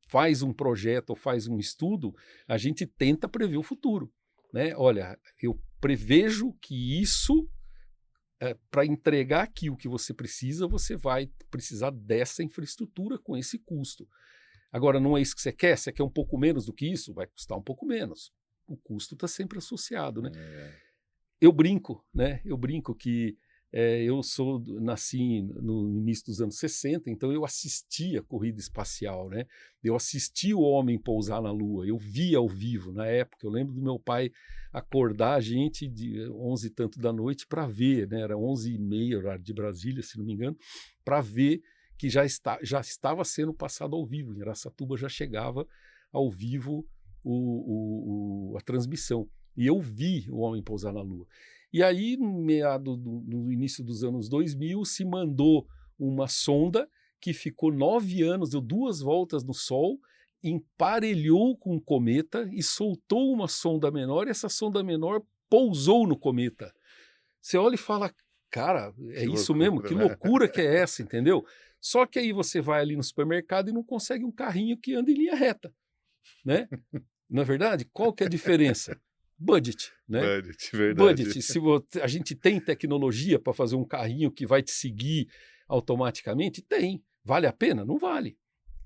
faz um projeto ou faz um estudo, a gente tenta prever o futuro, né? Olha, eu prevejo que isso para entregar aqui o que você precisa, você vai precisar dessa infraestrutura com esse custo. Agora, não é isso que você quer um pouco menos do que isso? Vai custar um pouco menos. O custo está sempre associado, né? É. Eu brinco, né? Eu brinco que nasci no início dos anos 60, então eu assisti a corrida espacial, né? Eu assisti o homem pousar na Lua, eu vi ao vivo na época. Eu lembro do meu pai acordar a gente de 11 e tanto da noite para ver, né? Era 11h30, horário de Brasília, se não me engano, para ver que já estava sendo passado ao vivo. Em Araçatuba já chegava ao vivo a transmissão. E eu vi o homem pousar na Lua. E aí, no início dos anos 2000, se mandou uma sonda que ficou 9 anos, deu 2 voltas no Sol, emparelhou com o cometa e soltou uma sonda menor, e essa sonda menor pousou no cometa. Você olha e fala, cara, é Que isso mesmo? loucura, Que né. loucura que é essa, entendeu? Só que aí você vai ali no supermercado e não consegue um carrinho que anda em linha reta, né? Na verdade, qual que é a diferença? Budget, né? Budget, verdade. Budget, se a gente tem tecnologia para fazer um carrinho que vai te seguir automaticamente? Tem. Vale a pena? Não vale.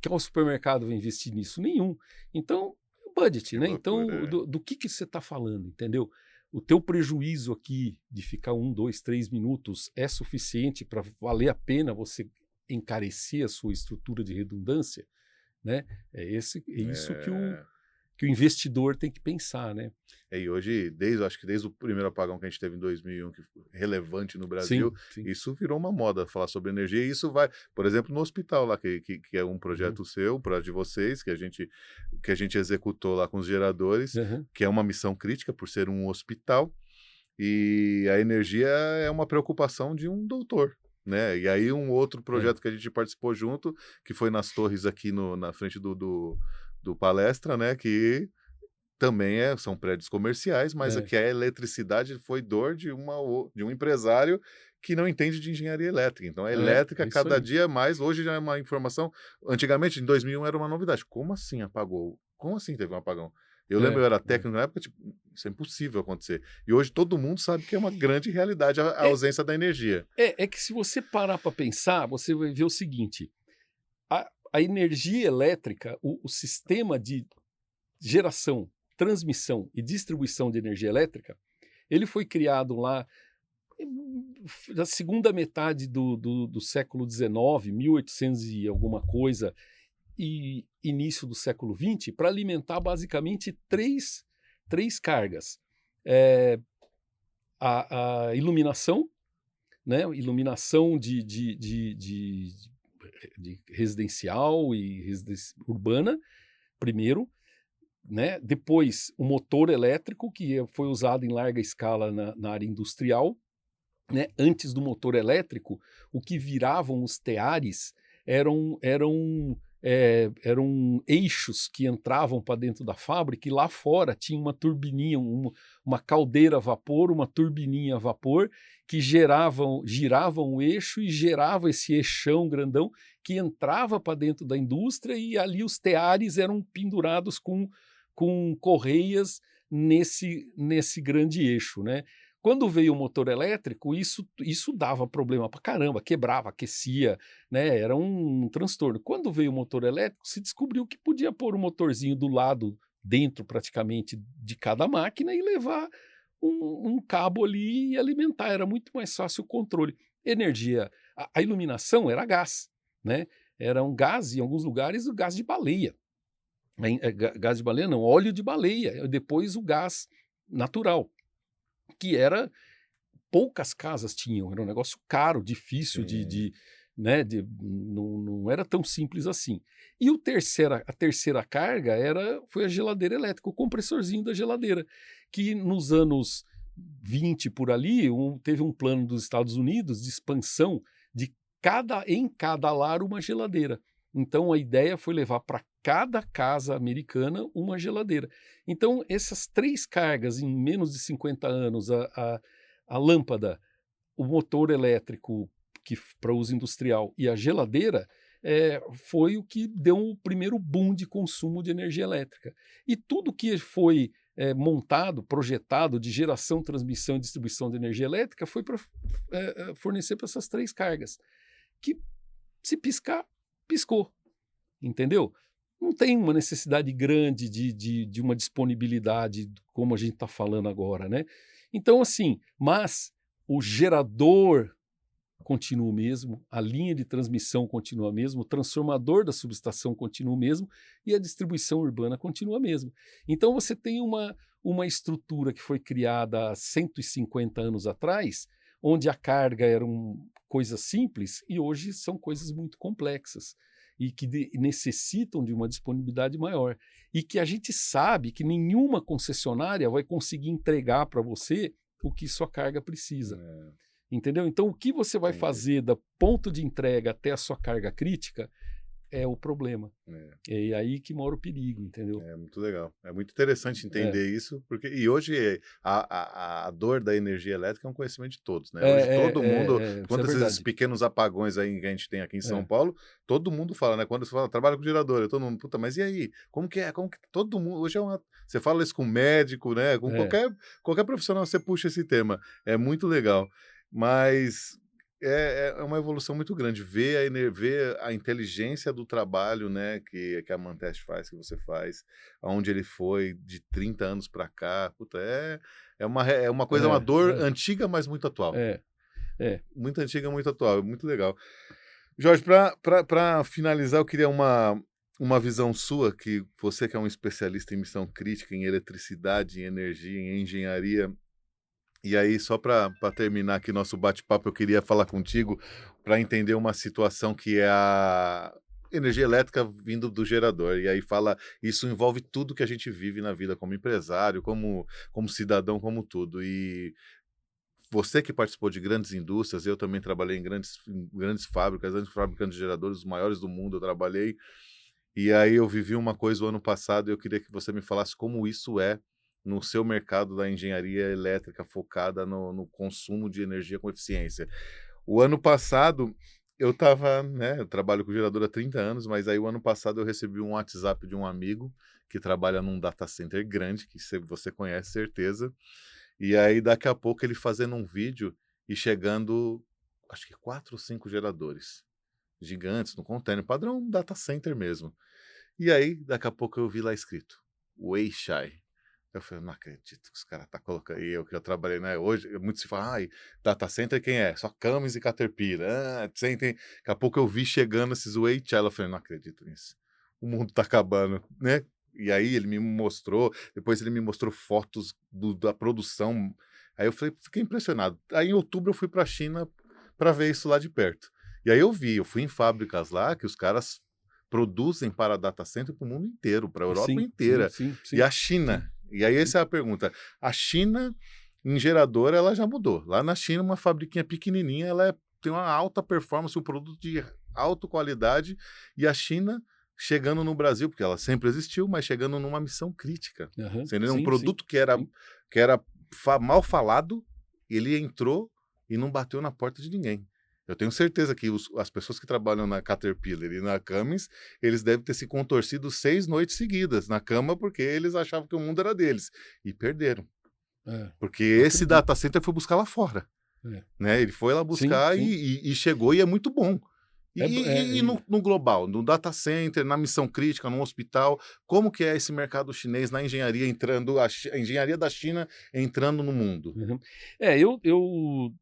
Qual supermercado vai investir nisso? Nenhum. Então, budget, Que né? loucura, Então, é. do que você está falando, entendeu? O teu prejuízo aqui de ficar 1, 2, 3 minutos é suficiente para valer a pena você encarecer a sua estrutura de redundância, né? É isso É. que o investidor tem que pensar, né? E hoje, acho que desde o primeiro apagão que a gente teve em 2001, que foi relevante no Brasil, Sim, sim. isso virou uma moda, falar sobre energia, e isso vai, por exemplo, no hospital lá, que é um Uhum, projeto seu, um projeto de vocês, que a gente executou lá com os geradores, aham, que é uma missão crítica por ser um hospital, e a energia é uma preocupação de um doutor, né? E aí um outro é, projeto que a gente participou junto, que foi nas torres aqui na frente do palestra, né? Que também são prédios comerciais, mas é, aqui a eletricidade foi dor de um empresário que não entende de engenharia elétrica. Então a elétrica, é isso cada aí. dia mais, hoje já é uma informação. Antigamente, em 2001, era uma novidade. Como assim apagou? Como assim teve um apagão? Eu lembro, eu era É. técnico na época, tipo, isso é impossível acontecer. E hoje todo mundo sabe que é uma grande realidade a É, ausência da energia. é que se você parar para pensar, você vai ver o seguinte: a energia elétrica, o sistema de geração, transmissão e distribuição de energia elétrica, ele foi criado lá na segunda metade do século XIX, 1800 e alguma coisa, e início do século XX, para alimentar basicamente três cargas. Eh, a iluminação, né, iluminação de residencial e urbana, primeiro, né, depois o motor elétrico, que foi usado em larga escala na área industrial, né. Antes do motor elétrico, o que viravam os teares eram eixos que entravam para dentro da fábrica, e lá fora tinha uma turbininha, uma caldeira a vapor, uma turbininha a vapor, que giravam o eixo e gerava esse eixão grandão que entrava para dentro da indústria, e ali os teares eram pendurados com correias nesse grande eixo, né. Quando veio o motor elétrico, isso dava problema pra caramba, quebrava, aquecia, né, era um transtorno. Quando veio o motor elétrico, se descobriu que podia pôr o motorzinho do lado, dentro praticamente de cada máquina e levar um cabo ali e alimentar, era muito mais fácil o controle. Energia, a iluminação era gás, né, era um gás, em alguns lugares, o gás de baleia. Gás de baleia não, óleo de baleia, depois o gás natural, que era poucas casas tinham, era um negócio caro, difícil Sim. né, não era tão simples assim. E a terceira carga foi a geladeira elétrica, o compressorzinho da geladeira, que nos anos 20 por ali, teve um plano dos Estados Unidos de expansão de em cada lar uma geladeira. Então a ideia foi levar para cada casa americana uma geladeira. Então essas 3 cargas em menos de 50 anos, a lâmpada, o motor elétrico para uso industrial e a geladeira, foi o que deu o primeiro boom de consumo de energia elétrica. E tudo que foi, montado, projetado de geração, transmissão e distribuição de energia elétrica foi para fornecer para essas 3 cargas, que se piscar, piscou, entendeu? Não tem uma necessidade grande de uma disponibilidade como a gente está falando agora, né? Então, assim, mas o gerador continua o mesmo, a linha de transmissão continua a mesma, o transformador da subestação continua o mesmo e a distribuição urbana continua a mesma. Então você tem uma estrutura que foi criada há 150 anos atrás, onde a carga eram coisas simples e hoje são coisas muito complexas e que necessitam de uma disponibilidade maior. E que a gente sabe que nenhuma concessionária vai conseguir entregar para você o que sua carga precisa. É, Entendeu? Então, o que você vai entendi. fazer do ponto de entrega até a sua carga crítica é o problema. É. É aí que mora o perigo, entendeu? É muito legal. É muito interessante É, entender isso, porque e hoje a dor da energia elétrica é um conhecimento de todos, né? é, Hoje todo mundo, isso é quando esses verdade. pequenos apagões aí que a gente tem aqui em São É, Paulo, todo mundo fala, né? Quando você fala, trabalha com gerador, todo mundo, puta, mas e aí? Como que é? Como que todo mundo, hoje é uma, você fala isso com médico, né? Com é, qualquer profissional você puxa esse tema. É muito legal. Mas é uma evolução muito grande ver ver a inteligência do trabalho, né, que a Manteste faz, que você faz, aonde ele foi de 30 anos para cá, puta, é uma coisa, uma dor é, antiga, mas muito atual. é, é. Muito antiga, muito atual, muito legal. Jorge, para finalizar, eu queria uma visão sua, que você que é um especialista em missão crítica, em eletricidade, em energia, em engenharia, e aí, só para terminar aqui nosso bate-papo, eu queria falar contigo para entender uma situação que é a energia elétrica vindo do gerador. E aí fala, isso envolve tudo que a gente vive na vida como empresário, como cidadão, como tudo. E você que participou de grandes indústrias, eu também trabalhei em grandes fábricas, grandes fabricantes de geradores, os maiores do mundo, eu trabalhei. E aí eu vivi uma coisa o ano passado e eu queria que você me falasse como isso é no seu mercado da engenharia elétrica focada no consumo de energia com eficiência. O ano passado eu estava, né, eu trabalho com gerador há 30 anos, mas aí o ano passado eu recebi um WhatsApp de um amigo que trabalha num data center grande, que você conhece, certeza. E aí daqui a pouco ele fazendo um vídeo e chegando, acho que 4 ou 5 geradores gigantes no container, padrão data center mesmo. E aí, daqui a pouco eu vi lá escrito, Weichai. Eu falei: "Não acredito que os caras tá colocando", e eu que já trabalhei, né, hoje muito se fala: "Ai, data center quem é? Só Cummins e Caterpillar, daqui a pouco eu vi chegando esses Weichai, eu falei: "Não acredito nisso, o mundo tá acabando", né. E aí ele me mostrou, depois ele me mostrou fotos da produção, aí eu falei, fiquei impressionado. Aí em outubro eu fui pra China para ver isso lá de perto. E aí eu fui em fábricas lá que os caras produzem para data center para o mundo inteiro, para a Europa Sim, sim, inteira. sim, E sim, a sim, China? E aí sim. essa é a pergunta. A China, em gerador, ela já mudou. Lá na China, uma fabriquinha pequenininha, tem uma alta performance, um produto de alta qualidade. E a China chegando no Brasil, porque ela sempre existiu, mas chegando numa missão crítica. Aham. Você entendeu? Um Sim, sim, produto que era, sim. que era mal falado, ele entrou e não bateu na porta de ninguém. Eu tenho certeza que as pessoas que trabalham na Caterpillar e na Cummins, eles devem ter se contorcido 6 noites seguidas na cama, porque eles achavam que o mundo era deles. E perderam. porque eu esse acredito. data center foi buscar lá fora, É. né, ele foi lá Sim, buscar sim. e chegou e é muito bom. É, E no global, no data center, na missão crítica, no hospital, como que é esse mercado chinês na engenharia entrando a engenharia da China entrando no mundo? uhum.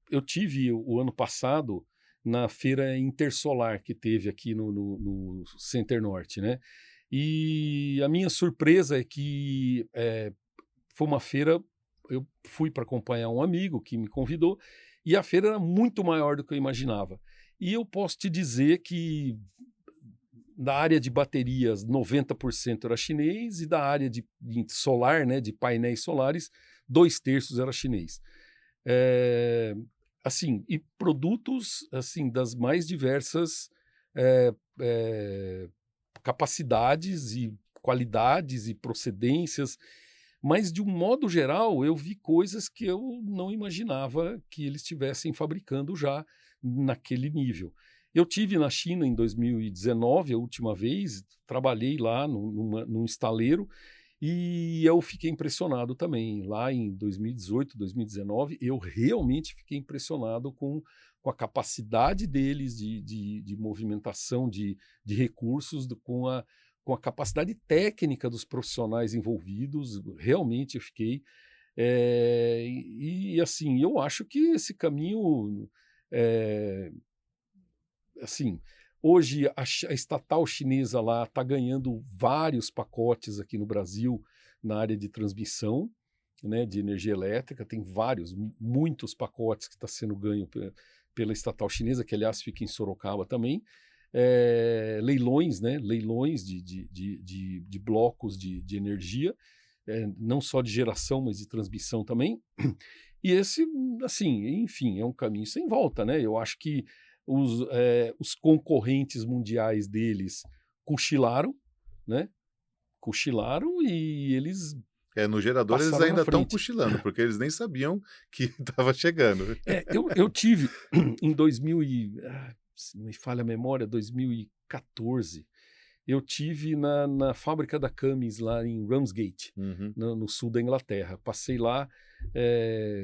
Eu tive o ano passado na feira Intersolar que teve aqui no Center Norte, né, e a minha surpresa é que, foi uma feira. Eu fui para acompanhar um amigo que me convidou, e a feira era muito maior do que eu imaginava. E eu posso te dizer que da área de baterias, 90% era chinês, e da área de solar, né, de painéis solares, 2/3 era chinês. Eh, assim, e produtos, assim, das mais diversas, eh eh, capacidades e qualidades e procedências, mas de um modo geral eu vi coisas que eu não imaginava que eles estivessem fabricando já naquele nível. Eu tive na China em 2019, a última vez, trabalhei lá num estaleiro, e eu fiquei impressionado também. Lá em 2018, 2019, eu realmente fiquei impressionado com a capacidade deles de movimentação de recursos, com a capacidade técnica dos profissionais envolvidos. Realmente eu fiquei. Assim, eu acho que esse caminho. eh, assim, hoje a estatal chinesa lá está ganhando vários pacotes aqui no Brasil na área de transmissão, né, de energia elétrica. Tem vários, muitos pacotes que está sendo ganho pela estatal chinesa, que aliás fica em Sorocaba também. Leilões, né, leilões de blocos de energia, não só de geração, mas de transmissão também. E esse, assim, enfim, é um caminho sem volta, né? Eu acho que os concorrentes mundiais deles cochilaram, né? Cochilaram e eles É, no gerador eles passaram na ainda estão frente. cochilando, porque eles nem sabiam que estava chegando. Eu tive em 2000 se não me falha a memória, 2014, eu tive na fábrica da Cummins lá em Ramsgate, Uhum. no sul da Inglaterra. Passei lá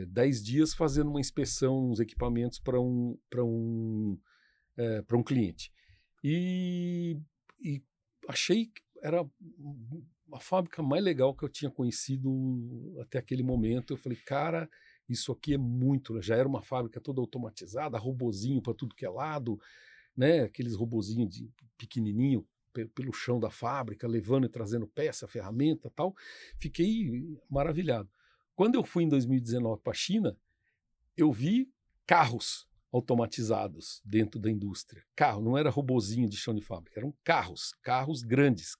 10 dias fazendo uma inspeção nos equipamentos para um cliente. E, e achei que era a fábrica mais legal que eu tinha conhecido até aquele momento. Eu falei, cara, isso aqui é muito. Já era uma fábrica toda automatizada, robozinho para tudo que é lado, né? Aqueles robozinhos pequenininho pelo chão da fábrica, levando e trazendo peça, ferramenta, tal. Fiquei maravilhado. Quando eu fui em 2019 para a China, eu vi carros automatizados dentro da indústria. Carro, não era robozinho de chão de fábrica, eram carros, carros grandes,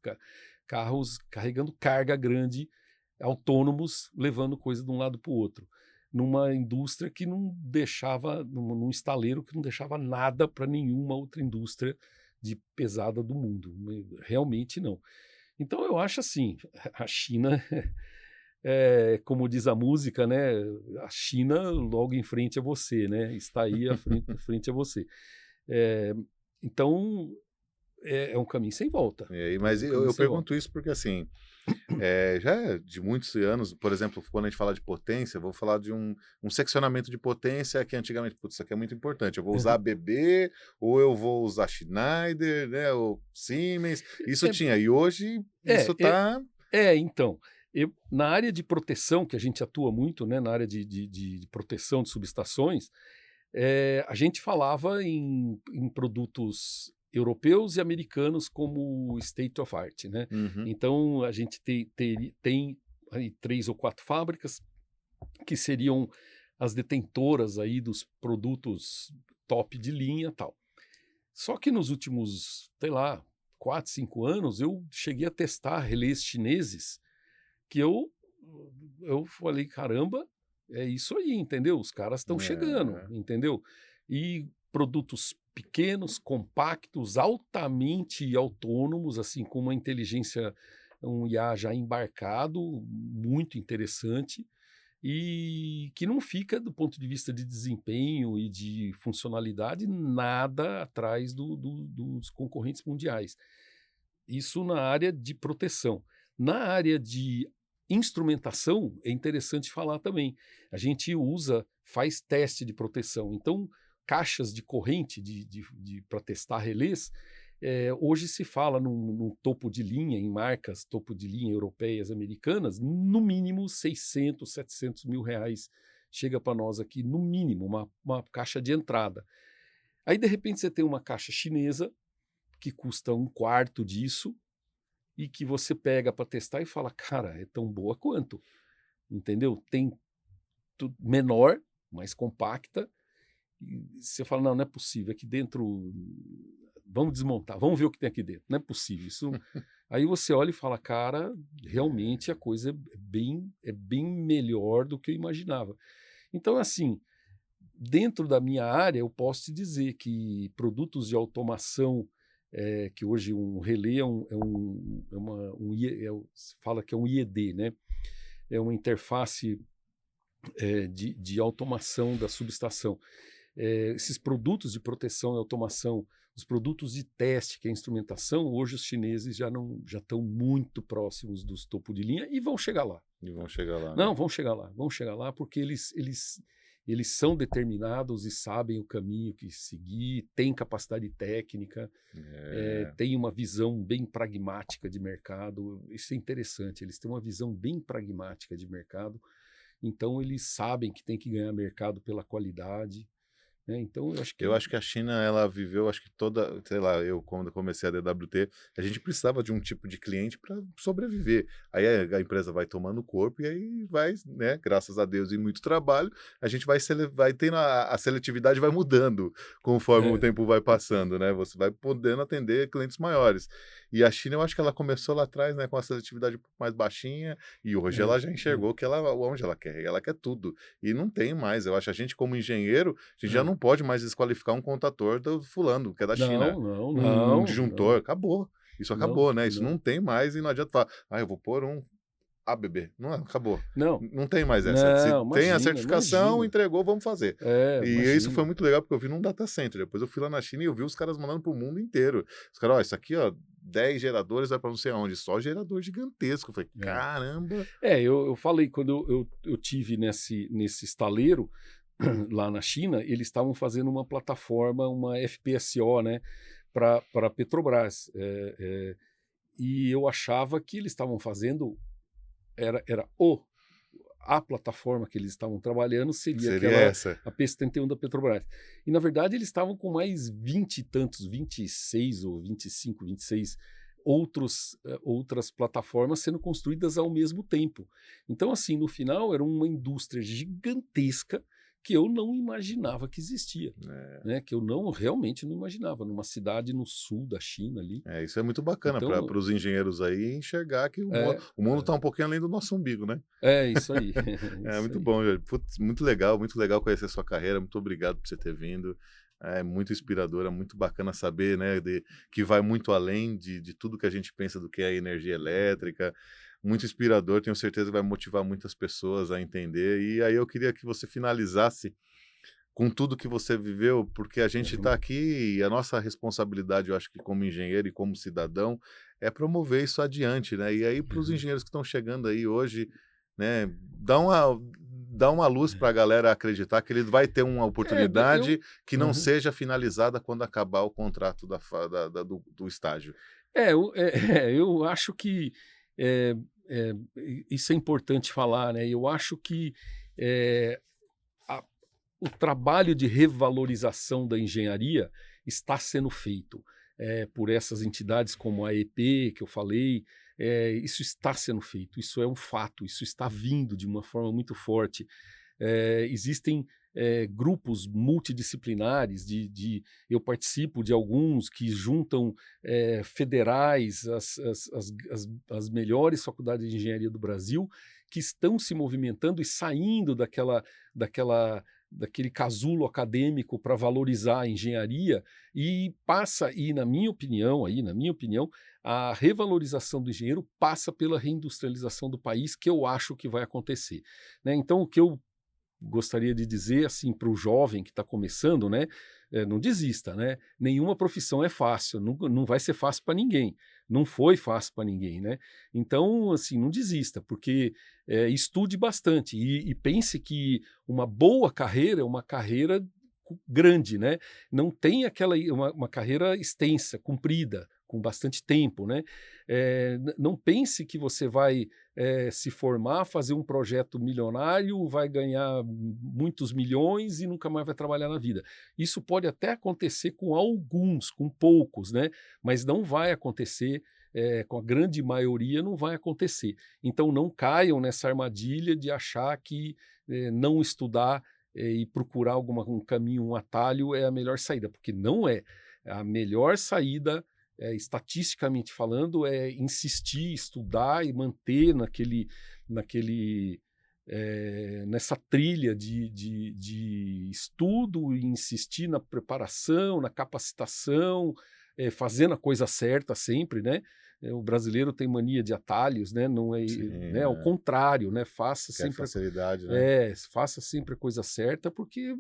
carros carregando carga grande, autônomos, levando coisa de um lado para o outro. Numa indústria que não deixava, num estaleiro que não deixava nada para nenhuma outra indústria de pesada do mundo. Realmente não. Então eu acho assim, a China como diz a música, né, a China logo em frente a você, né, está aí à frente a você. Eh, então é um caminho sem volta, é Mas um eu caminho eu sem volta. pergunto isso porque, assim, já é de muitos anos, por exemplo, quando a gente fala de potência, vou falar de um seccionamento de potência que antigamente, putz, isso aqui é muito importante, eu vou usar Aham. ABB ou eu vou usar Schneider, né, ou Siemens, isso É tinha, e hoje isso é é tá então, na área de proteção, que a gente atua muito, né, na área de proteção de subestações, a gente falava em produtos europeus e americanos como state of art, né. uhum, Então a gente tem aí 3 ou 4 fábricas que seriam as detentoras aí dos produtos top de linha, tal. Só que nos últimos, sei lá, 4, 5 anos, eu cheguei a testar relés chineses que eu falei: "Caramba, é isso aí", entendeu? Os caras estão chegando, é, entendeu? E produtos pequenos, compactos, altamente autônomos, assim, com uma inteligência, um IA já embarcado, muito interessante, e que não fica, do ponto de vista de desempenho e de funcionalidade, nada atrás dos concorrentes mundiais. Isso na área de proteção. Na área de instrumentação é interessante falar também. A gente faz teste de proteção. Então, caixas de corrente para testar relés, hoje se fala num topo de linha, em marcas topo de linha europeias, americanas, no mínimo 600, 700 mil reais chega para nós aqui, no mínimo, uma caixa de entrada. Aí, de repente, você tem uma caixa chinesa que custa um quarto disso e que você pega para testar e fala, cara, é tão boa quanto, entendeu? Tem menor, mais compacta, e você fala, não é possível, aqui dentro, vamos desmontar, vamos ver o que tem aqui dentro, não é possível. Isso. Aí você olha e fala, cara, realmente a coisa é bem melhor do que eu imaginava. Então, assim, dentro da minha área, eu posso te dizer que produtos de automação, que hoje um relé se fala que é um IED, né? É uma interface de automação da subestação. Esses produtos de proteção e automação, os produtos de teste, que é a instrumentação, hoje os chineses já estão muito próximos dos topo de linha e vão chegar lá. E vão chegar lá, Não, né? vão chegar lá porque eles são determinados e sabem o caminho que seguir, têm capacidade técnica, têm uma visão bem pragmática de mercado. Isso é interessante, eles têm uma visão bem pragmática de mercado, então eles sabem que tem que ganhar mercado pela qualidade, né? Então Eu acho que a China, ela viveu, acho que toda, sei lá, eu quando comecei a DWT, a gente precisava de um tipo de cliente para sobreviver. Aí a empresa vai tomando corpo e aí vai, né, graças a Deus e muito trabalho, a gente vai tendo a seletividade vai mudando conforme o é, tempo vai passando, né? Você vai podendo atender clientes maiores. E a China, eu acho que ela começou lá atrás, né, com a seletividade um pouco mais baixinha e hoje ela já enxergou que onde ela quer tudo. E não tem mais, eu acho, a gente como engenheiro, a gente já não pode mais desqualificar um contador do fulano, que é da China. não, não, Um não, disjuntor, não, acabou. Isso não, acabou, né? Isso não, não tem mais e não adianta falar, eu vou pôr um ABB. Não, acabou. não, Não tem mais essa. Se não, tem a imagina, certificação, imagina, entregou, vamos fazer. E isso foi imagina. muito legal, porque eu vi num data center. Depois eu fui lá na China e eu vi os caras mandando pro mundo inteiro. Os caras, isso aqui, 10 geradores vai para não sei aonde. Só gerador gigantesco. Eu falei, É. caramba. Eu falei, quando eu tive nesse estaleiro, lá na China, eles estavam fazendo uma plataforma, uma FPSO, né, para Petrobras. E eu achava que eles estavam fazendo, era a plataforma que eles estavam trabalhando seria Seria aquela, essa. a P-71 da Petrobras. E, na verdade, eles estavam com mais 20 e tantos, 26 ou 25, 26 outras plataformas sendo construídas ao mesmo tempo. Então, assim, no final, era uma indústria gigantesca que eu não imaginava que existia, É. né? Que eu realmente não imaginava, numa cidade no sul da China ali. Isso é muito bacana Então, para os engenheiros aí enxergar que é, o mundo está um pouquinho além do nosso umbigo, né? é isso aí, é É isso muito aí. bom, Jorge. Putz, muito legal conhecer a sua carreira. Muito obrigado por você ter vindo. É muito inspiradora, muito bacana saber, né, que vai muito além de tudo que a gente pensa do que é a energia elétrica. Muito inspirador, tenho certeza que vai motivar muitas pessoas a entender. E aí eu queria que você finalizasse com tudo que você viveu, porque a gente está Uhum, aqui e a nossa responsabilidade, eu acho que como engenheiro e como cidadão, é promover isso adiante, né? E aí para os uhum. engenheiros que estão chegando aí hoje, né, dá uma luz para a galera acreditar que ele vai ter uma oportunidade que não Aham. seja finalizada quando acabar o contrato do estágio. Eu acho que é, isso é importante falar, né? Eu acho que é, a- o trabalho de revalorização da engenharia está sendo feito por essas entidades como a EP, que eu falei. Isso está sendo feito, isso é um fato, isso está vindo de uma forma muito forte. Existem grupos multidisciplinares, eu participo de alguns que juntam federais, as melhores faculdades de engenharia do Brasil, que estão se movimentando e saindo daquele casulo acadêmico para valorizar a engenharia e passa, na minha opinião, a revalorização do engenheiro passa pela reindustrialização do país, que eu acho que vai acontecer, né? Então, o que eu gostaria de dizer assim para o jovem que está começando, né? Não desista, né? Nenhuma profissão é fácil, não vai ser fácil para ninguém. Não foi fácil para ninguém, né? Então, assim, não desista, porque estude bastante e pense que uma boa carreira é uma carreira grande, né? Não tem uma carreira extensa, comprida, com bastante tempo, né? Não pense que você vai se formar, fazer um projeto milionário, vai ganhar muitos milhões e nunca mais vai trabalhar na vida. Isso pode até acontecer com alguns, com poucos, né? Mas não vai acontecer. Com a grande maioria não vai acontecer. Então não caiam nessa armadilha de achar que não estudar e procurar um caminho, um atalho é a melhor saída, porque não é. A melhor saída, estatisticamente falando, é insistir, estudar e manter nessa trilha de estudo e insistir na preparação, na capacitação, fazendo a coisa certa sempre, né? O brasileiro tem mania de atalhos, né? Não é, Sim, né? Ao contrário, né? quer facilidade, né? Faça sempre a coisa certa, porque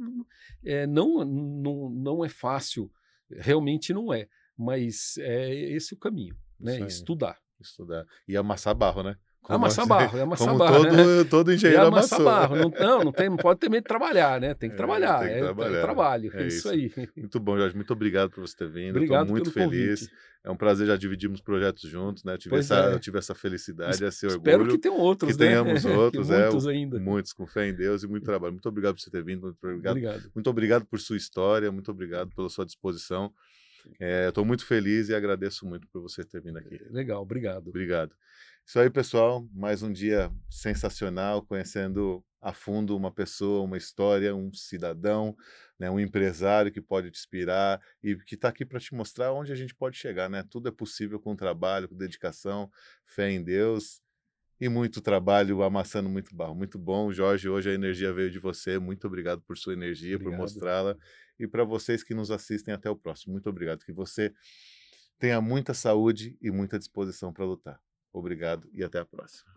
não é fácil, realmente não é, mas é esse o caminho, né? Isso aí, Estudar. estudar. E amassar barro, né? Amassar barro, é amassar Como barro, né? todo É engenheiro amassar amassou. barro, não pode ter medo de trabalhar, né? Tem que trabalhar, Tem que é trabalhar. trabalho, é É isso isso. aí. Muito bom, Jorge. Muito obrigado por você ter vindo. Estou Obrigado muito pelo feliz. convite. É um prazer, já dividimos projetos juntos, né? Pois Eu é, tive essa felicidade, esse espero que orgulho. tenham Que outros, né? tenhamos Que outros, muitos ainda. muitos, com fé em Deus e muito trabalho. Muito obrigado por você ter vindo, Obrigado. muito obrigado por sua história, muito obrigado pela sua disposição. Estou muito feliz e agradeço muito por você ter vindo aqui. Legal, obrigado. Obrigado. Isso aí, pessoal. Mais um dia sensacional, conhecendo a fundo uma pessoa, uma história, um cidadão, né, um empresário que pode te inspirar e que está aqui para te mostrar onde a gente pode chegar, né? Tudo é possível com trabalho, com dedicação, fé em Deus e muito trabalho, amassando muito barro. Muito bom, Jorge. Hoje a energia veio de você. Muito obrigado por sua energia, por Obrigado. mostrá-la. E para vocês que nos assistem, até o próximo. Muito obrigado. Que você tenha muita saúde e muita disposição para lutar. Obrigado e até a próxima.